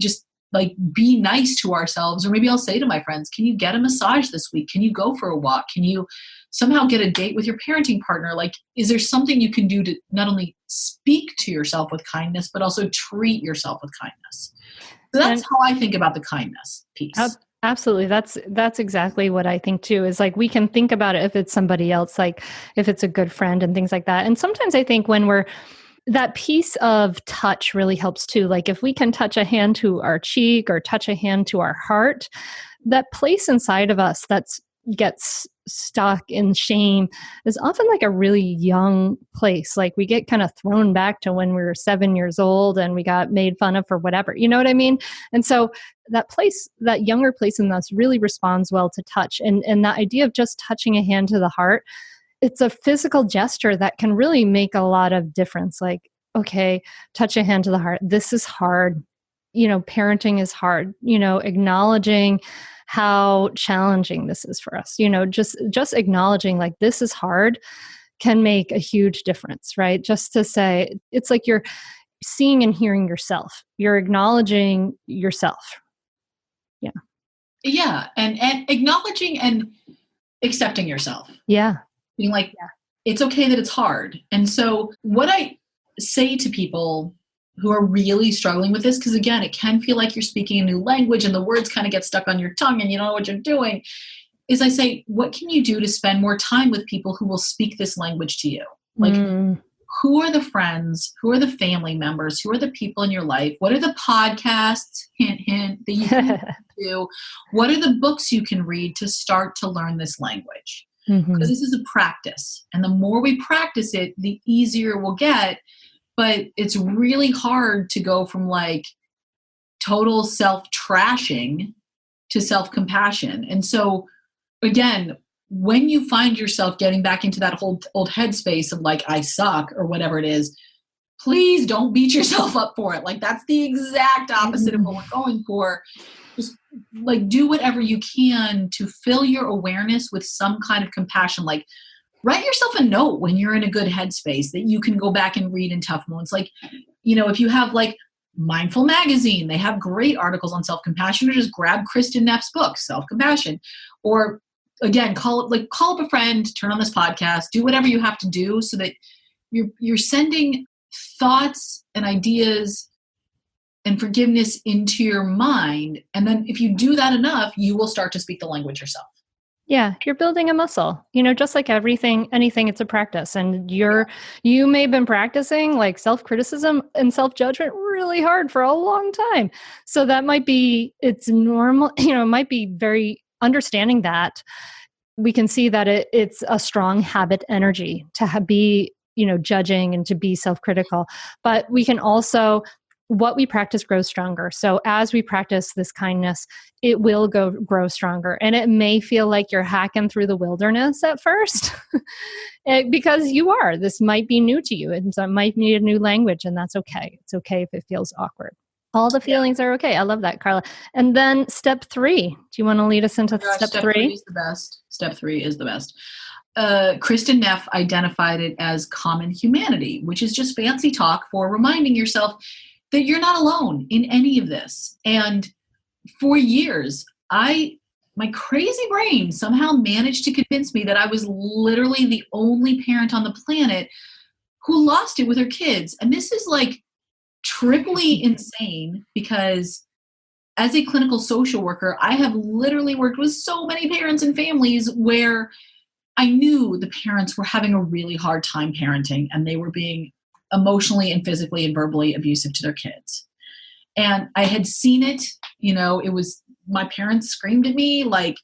just like be nice to ourselves. Or maybe I'll say to my friends, can you get a massage this week? Can you go for a walk? Can you somehow get a date with your parenting partner? Like, is there something you can do to not only speak to yourself with kindness, but also treat yourself with kindness? So that's how I think about the kindness piece. Absolutely. That's exactly what I think too, is like, we can think about it if it's somebody else, like if it's a good friend and things like that. And sometimes I think that piece of touch really helps too. Like if we can touch a hand to our cheek or touch a hand to our heart, that place inside of us gets stuck in shame is often like a really young place. Like we get kind of thrown back to when we were 7 years old and we got made fun of for whatever, you know what I mean? And so that place, that younger place in us really responds well to touch. And that idea of just touching a hand to the heart, it's a physical gesture that can really make a lot of difference. Like, okay, touch a hand to the heart. This is hard. Parenting is hard, acknowledging how challenging this is for us, just acknowledging like this is hard can make a huge difference, right? Just to say, it's like you're seeing and hearing yourself. You're acknowledging yourself. Yeah. Yeah. And acknowledging and accepting yourself. Yeah. Being like, it's okay that it's hard. And so what I say to people who are really struggling with this, because again, it can feel like you're speaking a new language and the words kind of get stuck on your tongue and you don't know what you're doing, is I say, what can you do to spend more time with people who will speak this language to you? Like, who are the friends? Who are the family members? Who are the people in your life? What are the podcasts, hint, hint, that you can do? What are the books you can read to start to learn this language? Because this is a practice. And the more we practice it, the easier it will get. But it's really hard to go from like total self-trashing to self-compassion. And so, again, when you find yourself getting back into that whole old headspace of like, I suck or whatever it is, please don't beat yourself up for it. Like that's the exact opposite of what we're going for. Just like do whatever you can to fill your awareness with some kind of compassion. Like write yourself a note when you're in a good headspace that you can go back and read in tough moments. Like, if you have like Mindful Magazine, they have great articles on self-compassion, or just grab Kristen Neff's book, Self-Compassion, or again, call up a friend, turn on this podcast, do whatever you have to do so that you're sending thoughts and ideas and forgiveness into your mind. And then if you do that enough, you will start to speak the language yourself. Yeah, you're building a muscle, just like anything, it's a practice. And you may have been practicing like self-criticism and self-judgment really hard for a long time. So that might be, it's normal, it might be very understanding that we can see that it's a strong habit energy to be, judging and to be self-critical. But we can also, what we practice grows stronger. So as we practice this kindness, it will grow stronger. And it may feel like you're hacking through the wilderness at first because this might be new to you. And so it might need a new language, and that's okay. It's okay if it feels awkward. All the feelings are okay. I love that, Carla. And then step 3. Do you want to lead us into step 3? Step 3 is the best. Step 3 is the best. Kristen Neff identified it as common humanity, which is just fancy talk for reminding yourself that you're not alone in any of this. And for years, my crazy brain somehow managed to convince me that I was literally the only parent on the planet who lost it with her kids. And this is like triply insane because as a clinical social worker, I have literally worked with so many parents and families where I knew the parents were having a really hard time parenting and they were being emotionally and physically and verbally abusive to their kids. And I had seen it, it was my parents screamed at me. Like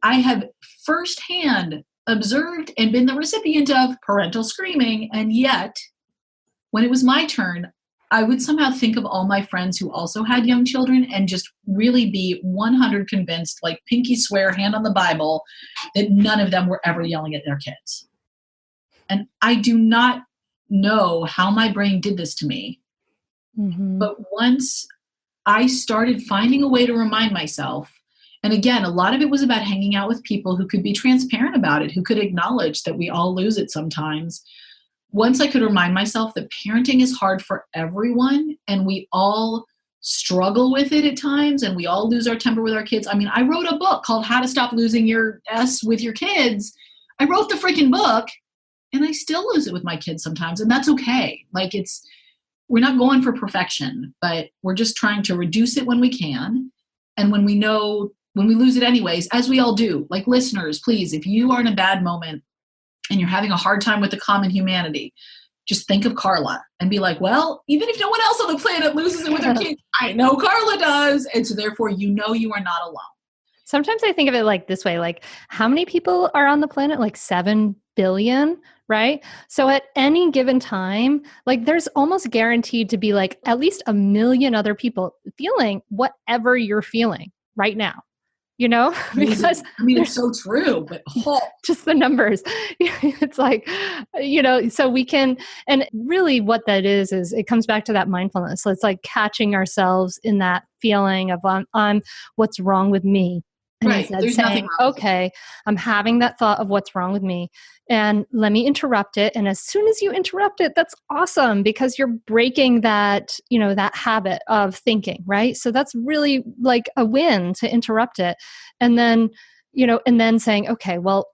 I have firsthand observed and been the recipient of parental screaming. And yet when it was my turn, I would somehow think of all my friends who also had young children and just really be 100 convinced, like pinky swear, hand on the Bible, that none of them were ever yelling at their kids. And I do not know how my brain did this to me. Mm-hmm. But once I started finding a way to remind myself, and again, a lot of it was about hanging out with people who could be transparent about it, who could acknowledge that we all lose it sometimes. Once I could remind myself that parenting is hard for everyone and we all struggle with it at times and we all lose our temper with our kids. I mean, I wrote a book called How to Stop Losing Your S with Your Kids. I wrote the freaking book and I still lose it with my kids sometimes. And that's okay. Like we're not going for perfection, but we're just trying to reduce it when we can. And when we lose it anyways, as we all do, like listeners, please, if you are in a bad moment, and you're having a hard time with the common humanity, just think of Carla and be like, well, even if no one else on the planet loses it with their kids, I know Carla does. And so therefore, you are not alone. Sometimes I think of it like this way, like how many people are on the planet? Like 7 billion, right? So at any given time, like there's almost guaranteed to be like at least 1 million other people feeling whatever you're feeling right now. Because it's so true, but just the numbers, it's like, so we can, and really what that is it comes back to that mindfulness. So it's like catching ourselves in that feeling of I'm what's wrong with me. And right. instead saying, okay, I'm having that thought of what's wrong with me and let me interrupt it. And as soon as you interrupt it, that's awesome because you're breaking that, that habit of thinking, right? So that's really like a win to interrupt it. And then, and then saying, okay, well,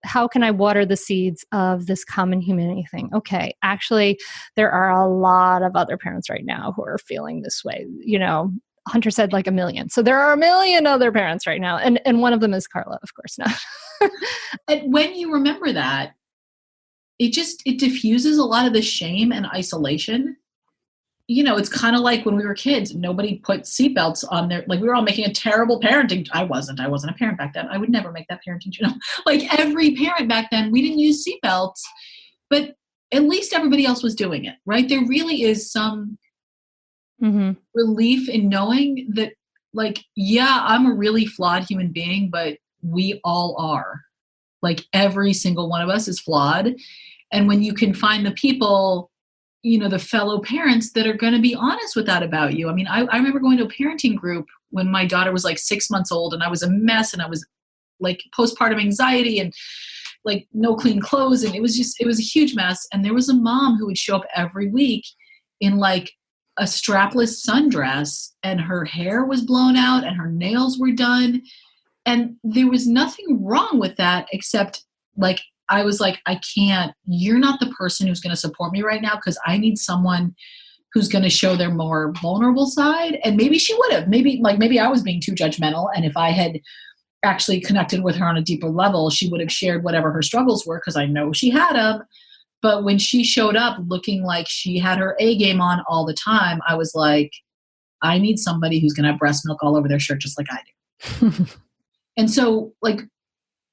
how can I water the seeds of this common humanity thing? Okay, actually, there are a lot of other parents right now who are feeling this way, Hunter said like 1 million. So there are 1 million other parents right now. And one of them is Carla, of course not. And when you remember that, it diffuses a lot of the shame and isolation. It's kind of like when we were kids, nobody put seatbelts on there. Like we were all making a terrible parenting. I wasn't a parent back then. I would never make that parenting channel. Like every parent back then, we didn't use seatbelts, but at least everybody else was doing it, right? There really is some relief in knowing that, like, yeah, I'm a really flawed human being, but we all are. Like every single one of us is flawed. And when you can find the people, the fellow parents that are going to be honest with that about you. I mean, I remember going to a parenting group when my daughter was like 6 months old and I was a mess and I was like postpartum anxiety and like no clean clothes. And it was a huge mess. And there was a mom who would show up every week in like a strapless sundress and her hair was blown out and her nails were done. And there was nothing wrong with that except like, I was like, you're not the person who's going to support me right now because I need someone who's going to show their more vulnerable side. And maybe she would have, maybe I was being too judgmental. And if I had actually connected with her on a deeper level, she would have shared whatever her struggles were because I know she had them. But when she showed up looking like she had her A game on all the time, I was like, I need somebody who's going to have breast milk all over their shirt just like I do. And so like,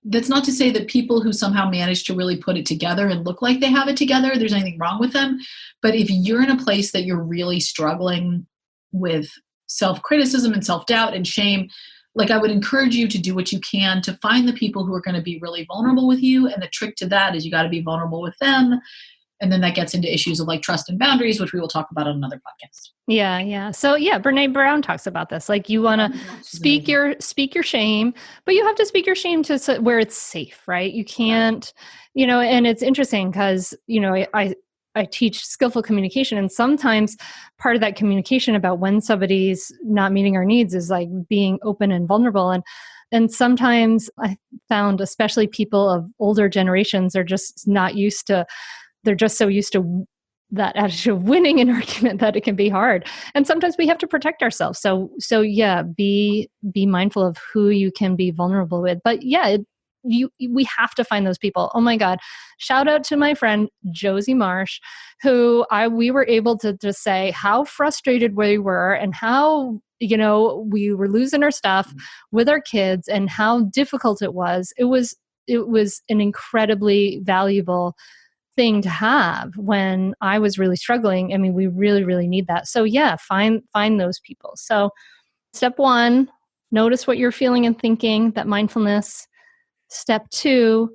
that's not to say that people who somehow manage to really put it together and look like they have it together, there's anything wrong with them. But if you're in a place that you're really struggling with self-criticism and self-doubt and shame, like I would encourage you to do what you can to find the people who are going to be really vulnerable with you. And the trick to that is you got to be vulnerable with them. And then that gets into issues of like trust and boundaries, which we will talk about on another podcast. Yeah. Yeah. So yeah, Brene Brown talks about this. Like you want to speak your shame, but you have to speak your shame to where it's safe, right? You can't, and it's interesting because, I teach skillful communication, and sometimes part of that communication about when somebody's not meeting our needs is like being open and vulnerable. And sometimes I found, especially people of older generations, are just not used to, they're just so used to that attitude of winning an argument that it can be hard. And sometimes we have to protect ourselves. So yeah, be mindful of who you can be vulnerable with. But yeah, we have to find those people. Oh my God. Shout out to my friend, Josie Marsh, who we were able to just say how frustrated we were and how, we were losing our stuff with our kids and how difficult it was. It was an incredibly valuable thing to have when I was really struggling. I mean, we really, really need that. So yeah, find those people. So step 1, notice what you're feeling and thinking, that mindfulness. Step 2,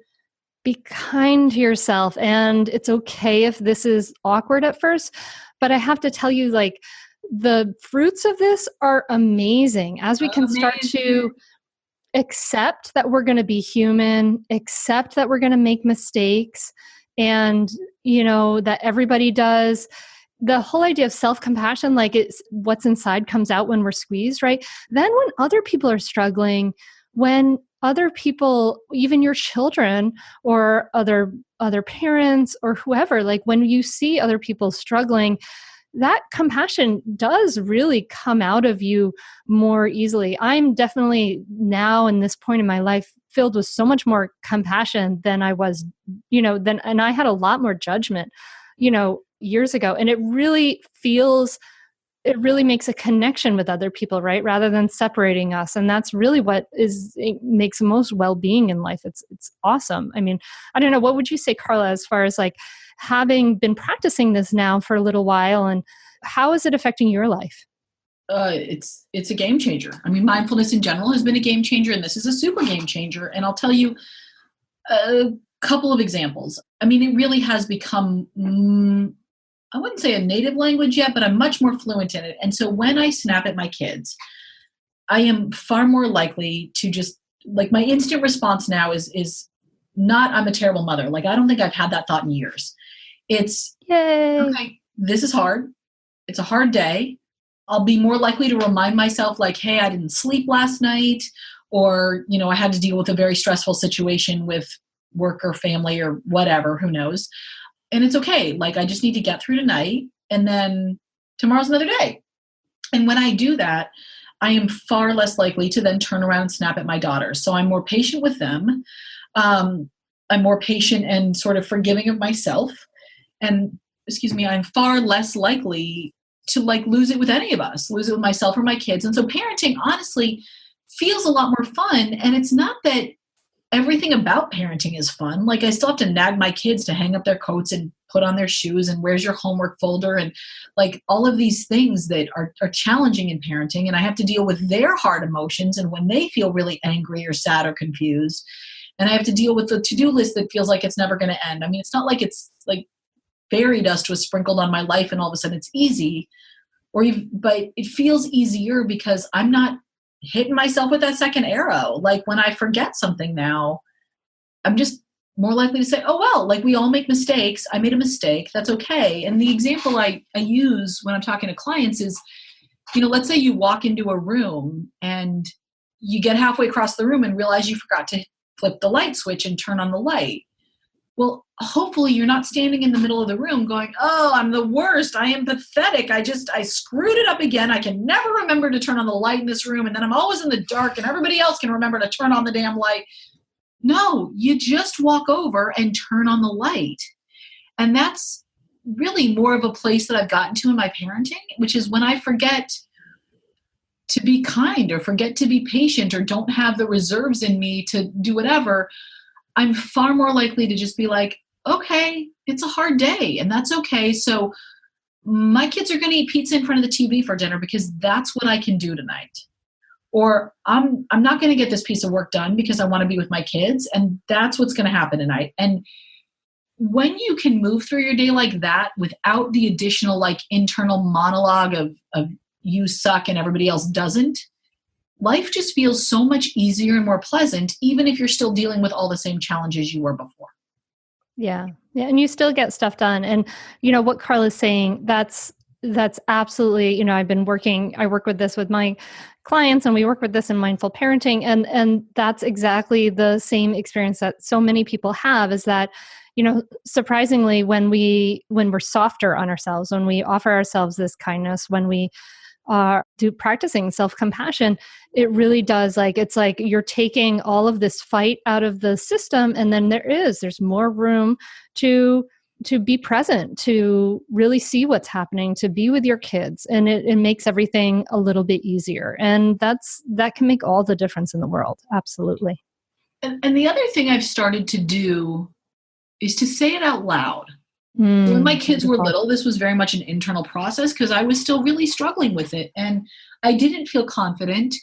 be kind to yourself. And it's okay if this is awkward at first, but I have to tell you, like, the fruits of this are amazing as we can start to accept that we're going to be human, accept that we're going to make mistakes, and, that everybody does. The whole idea of self-compassion, like it's what's inside comes out when we're squeezed, right? Then when other people are struggling, when other people, even your children or other parents or whoever, like when you see other people struggling, that compassion does really come out of you more easily. I'm definitely now in this point in my life filled with so much more compassion than I was, and I had a lot more judgment, years ago. And it really makes a connection with other people, right? Rather than separating us. And that's really what it makes most well-being in life. It's awesome. I mean, I don't know, what would you say, Carla, as far as like having been practicing this now for a little while, and how is it affecting your life? It's a game changer. I mean, mindfulness in general has been a game changer, and this is a super game changer. And I'll tell you a couple of examples. I mean, it really has become, I wouldn't say a native language yet, but I'm much more fluent in it. And so when I snap at my kids, I am far more likely to just, like, my instant response now is not, I'm a terrible mother. Like, I don't think I've had that thought in years. It's, yay, okay, this is hard. It's a hard day. I'll be more likely to remind myself, like, hey, I didn't sleep last night, or, I had to deal with a very stressful situation with work or family or whatever, who knows. And it's okay. Like, I just need to get through tonight, and then tomorrow's another day. And when I do that, I am far less likely to then turn around and snap at my daughters. So I'm more patient with them. I'm more patient and sort of forgiving of myself. And, I'm far less likely to like lose it with any of us, lose it with myself or my kids. And so parenting, honestly, feels a lot more fun. And it's not that everything about parenting is fun. Like, I still have to nag my kids to hang up their coats and put on their shoes and where's your homework folder, and like all of these things that are challenging in parenting. And I have to deal with their hard emotions and when they feel really angry or sad or confused. and I have to deal with the to-do list that feels like it's never going to end. I mean, it's not like it's like fairy dust was sprinkled on my life and all of a sudden it's easy, but it feels easier because I'm not hitting myself with that second arrow. Like when I forget something now, I'm just more likely to say, oh, well, like we all make mistakes. I made a mistake. That's okay. And the example I use when I'm talking to clients is, let's say you walk into a room and you get halfway across the room and realize you forgot to flip the light switch and turn on the light. Well, hopefully you're not standing in the middle of the room going, oh, I'm the worst. I am pathetic. I screwed it up again. I can never remember to turn on the light in this room. And then I'm always in the dark and everybody else can remember to turn on the damn light. No, you just walk over and turn on the light. And that's really more of a place that I've gotten to in my parenting, which is when I forget to be kind or forget to be patient or don't have the reserves in me to do whatever, I'm far more likely to just be like, okay, it's a hard day and that's okay. So my kids are going to eat pizza in front of the TV for dinner because that's what I can do tonight. Or I'm not going to get this piece of work done because I want to be with my kids and that's what's going to happen tonight. And when you can move through your day like that without the additional like internal monologue of you suck and everybody else doesn't, life just feels so much easier and more pleasant, even if you're still dealing with all the same challenges you were before. Yeah. Yeah. And you still get stuff done. And what Carla's saying, that's absolutely, I work with this with my clients and we work with this in mindful parenting. And that's exactly the same experience that so many people have is that, surprisingly, when we're softer on ourselves, when we offer ourselves this kindness, when we do practicing self-compassion, it really does it's like you're taking all of this fight out of the system. And then there's more room to be present, to really see what's happening, to be with your kids. And it makes everything a little bit easier. And that can make all the difference in the world. Absolutely. And the other thing I've started to do is to say it out loud. When my kids were little, this was very much an internal process because I was still really struggling with it. And I didn't feel confident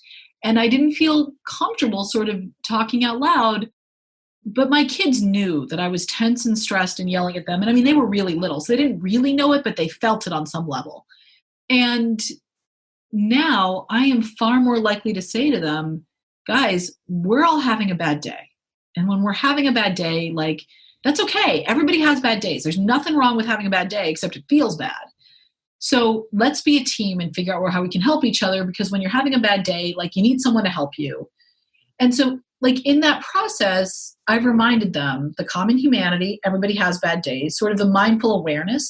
and I didn't feel comfortable sort of talking out loud. But my kids knew that I was tense and stressed and yelling at them. And I mean, they were really little, so they didn't really know it, but they felt it on some level. And now I am far more likely to say to them, guys, we're all having a bad day. And when we're having a bad day, that's okay. Everybody has bad days. There's nothing wrong with having a bad day, except it feels bad. So let's be a team and figure out how we can help each other, because when you're having a bad day, you need someone to help you. And so in that process, I've reminded them the common humanity, everybody has bad days, sort of the mindful awareness,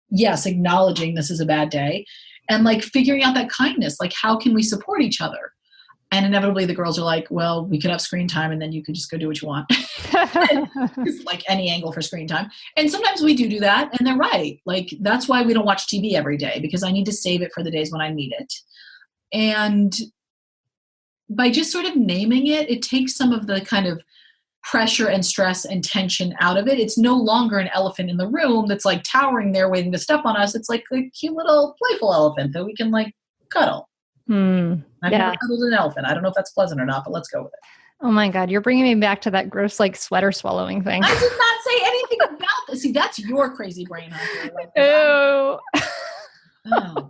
yes, acknowledging this is a bad day, and figuring out that kindness, how can we support each other? And inevitably the girls are like, well, we could have screen time and then you could just go do what you want. It's any angle for screen time. And sometimes we do that and they're right. That's why we don't watch TV every day, because I need to save it for the days when I need it. And by just sort of naming it, it takes some of the kind of pressure and stress and tension out of it. It's no longer an elephant in the room that's towering there waiting to step on us. It's a cute little playful elephant that we can cuddle. I've never cuddled an elephant. I don't know if that's pleasant or not, but let's go with it. Oh my God, you're bringing me back to that gross sweater swallowing thing. I did not say anything about this. See, that's your crazy brain. Ew. Oh,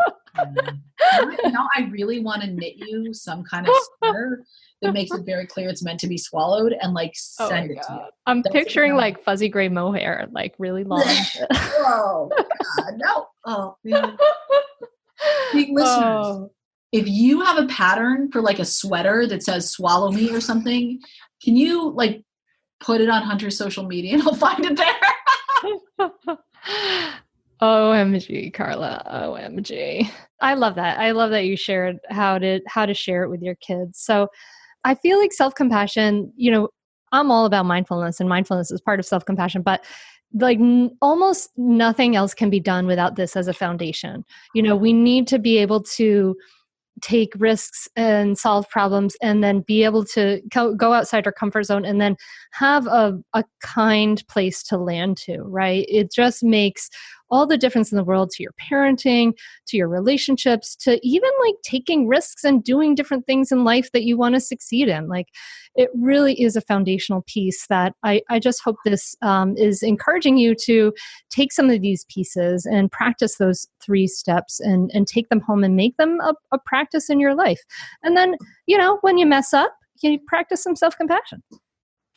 now I really want to knit you some kind of sweater that makes it very clear it's meant to be swallowed and send it to you. I'm picturing fuzzy gray mohair, really long. Oh my God, no. Oh, man. Big listeners. If you have a pattern for a sweater that says swallow me or something, can you put it on Hunter's social media and I'll find it there? OMG, Carla. OMG. I love that. I love that you shared how to share it with your kids. So I feel self-compassion, I'm all about mindfulness, and mindfulness is part of self-compassion, but almost nothing else can be done without this as a foundation. We need to be able to take risks and solve problems and then be able to go outside our comfort zone and then have a kind place to land to, right? It just makes all the difference in the world to your parenting, to your relationships, to even like taking risks and doing different things in life that you want to succeed in. Like it really is a foundational piece that I just hope this is encouraging you to take some of these pieces and practice those 3 steps and take them home and make them a practice in your life. And then, when you mess up, you practice some self-compassion.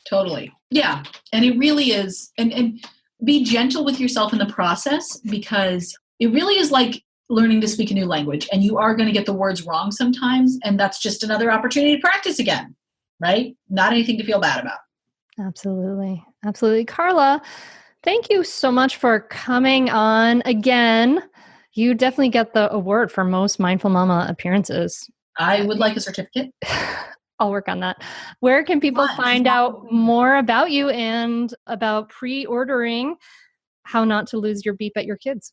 Totally. Yeah. And it really is. And be gentle with yourself in the process, because it really is like learning to speak a new language, and you are going to get the words wrong sometimes. And that's just another opportunity to practice again, right? Not anything to feel bad about. Absolutely. Absolutely. Carla, thank you so much for coming on again. You definitely get the award for most Mindful Mama appearances. I would like a certificate. I'll work on that. Where can people find out more about you and about pre-ordering How Not to Lose Your Beep at Your Kids?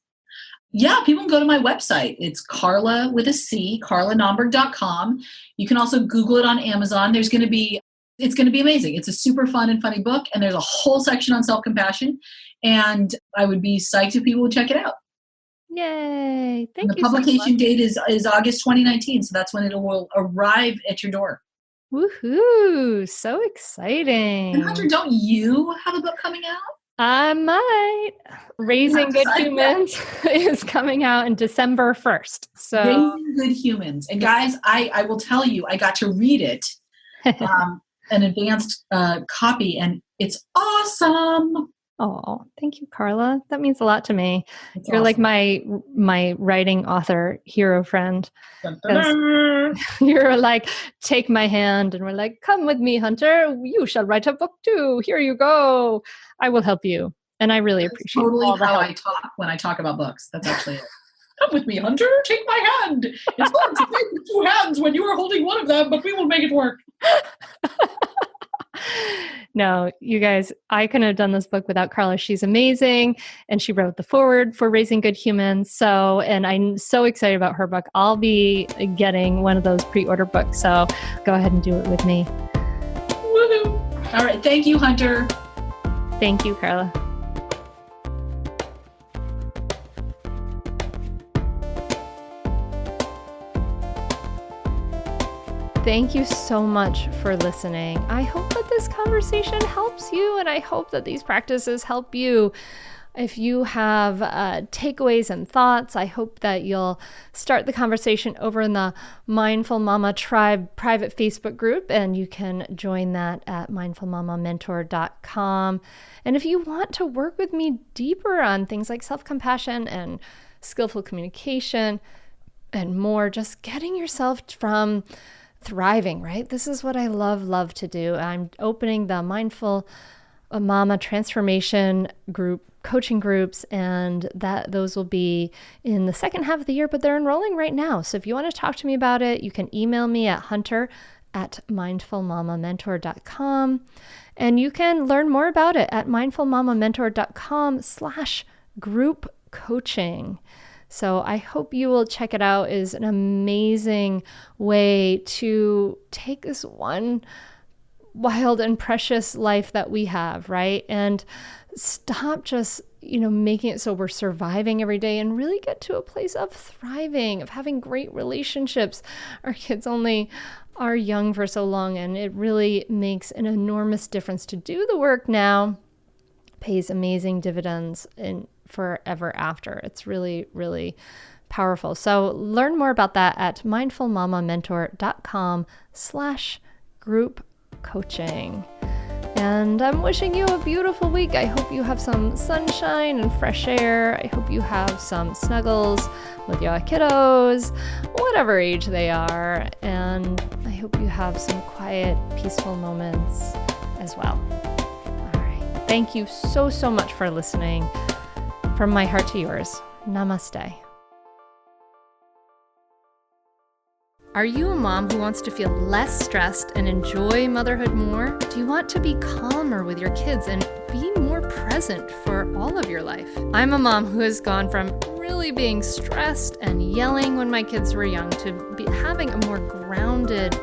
Yeah, people can go to my website. It's Carla with a C, carlanaumburg.com. You can also Google it on Amazon. It's going to be amazing. It's a super fun and funny book, and there's a whole section on self-compassion, and I would be psyched if people would check it out. Yay. Thank you. The publication date is August 2019, so that's when it will arrive at your door. Woohoo! So exciting. And Hunter, don't you have a book coming out? I might. Raising Good Humans is coming out in December 1st. So Raising Good Humans. And guys, I will tell you, I got to read it, an advanced copy, and it's awesome. Oh, thank you, Carla. That means a lot to me. It's You're awesome. like my writing author hero friend. You're like, take my hand, and we're like, come with me, Hunter. You shall write a book too. Here you go. I will help you. And I really appreciate totally all the how help. I talk when I talk about books. That's actually it. Come with me, Hunter. Take my hand. It's hard to take with 2 hands when you are holding one of them, but we will make it work. No, you guys, I couldn't have done this book without Carla. She's amazing. And she wrote the foreword for Raising Good Humans. And I'm so excited about her book. I'll be getting one of those pre-order books. So go ahead and do it with me. Woohoo. All right. Thank you, Hunter. Thank you, Carla. Thank you so much for listening. I hope that this conversation helps you, and I hope that these practices help you. If you have takeaways and thoughts, I hope that you'll start the conversation over in the Mindful Mama Tribe private Facebook group, and you can join that at mindfulmamamentor.com. And if you want to work with me deeper on things like self-compassion and skillful communication and more, just getting yourself from thriving, right? This is what I love to do. I'm opening the Mindful Mama Transformation group, coaching groups, and those will be in the second half of the year, but they're enrolling right now. So if you want to talk to me about it, you can email me at hunter@mindfulmamamentor.com, and you can learn more about it at mindfulmamamentor.com/group coaching. So I hope you will check it out. It is an amazing way to take this one wild and precious life that we have, right? And stop just, making it so we're surviving every day and really get to a place of thriving, of having great relationships. Our kids only are young for so long, and it really makes an enormous difference to do the work now. Pays amazing dividends in forever after. It's really, really powerful. So learn more about that at mindfulmamamentor.com/group coaching. And I'm wishing you a beautiful week. I hope you have some sunshine and fresh air. I hope you have some snuggles with your kiddos, whatever age they are. And I hope you have some quiet, peaceful moments as well. All right. Thank you so much for listening. From my heart to yours, namaste. Are you a mom who wants to feel less stressed and enjoy motherhood more? Do you want to be calmer with your kids and be more present for all of your life? I'm a mom who has gone from really being stressed and yelling when my kids were young to having a more grounded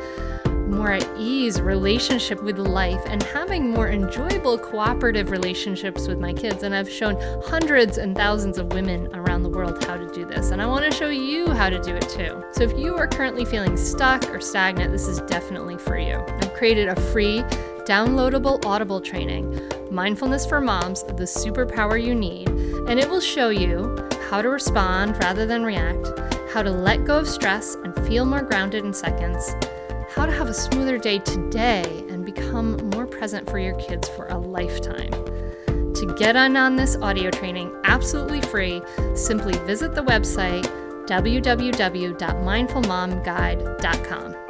more at ease relationship with life and having more enjoyable cooperative relationships with my kids. And I've shown hundreds and thousands of women around the world how to do this. And I want to show you how to do it too. So if you are currently feeling stuck or stagnant, this is definitely for you. I've created a free downloadable Audible training, Mindfulness for Moms, the Superpower You Need, and it will show you how to respond rather than react, how to let go of stress and feel more grounded in seconds, how to have a smoother day today and become more present for your kids for a lifetime. To get on this audio training absolutely free, simply visit the website www.mindfulmomguide.com.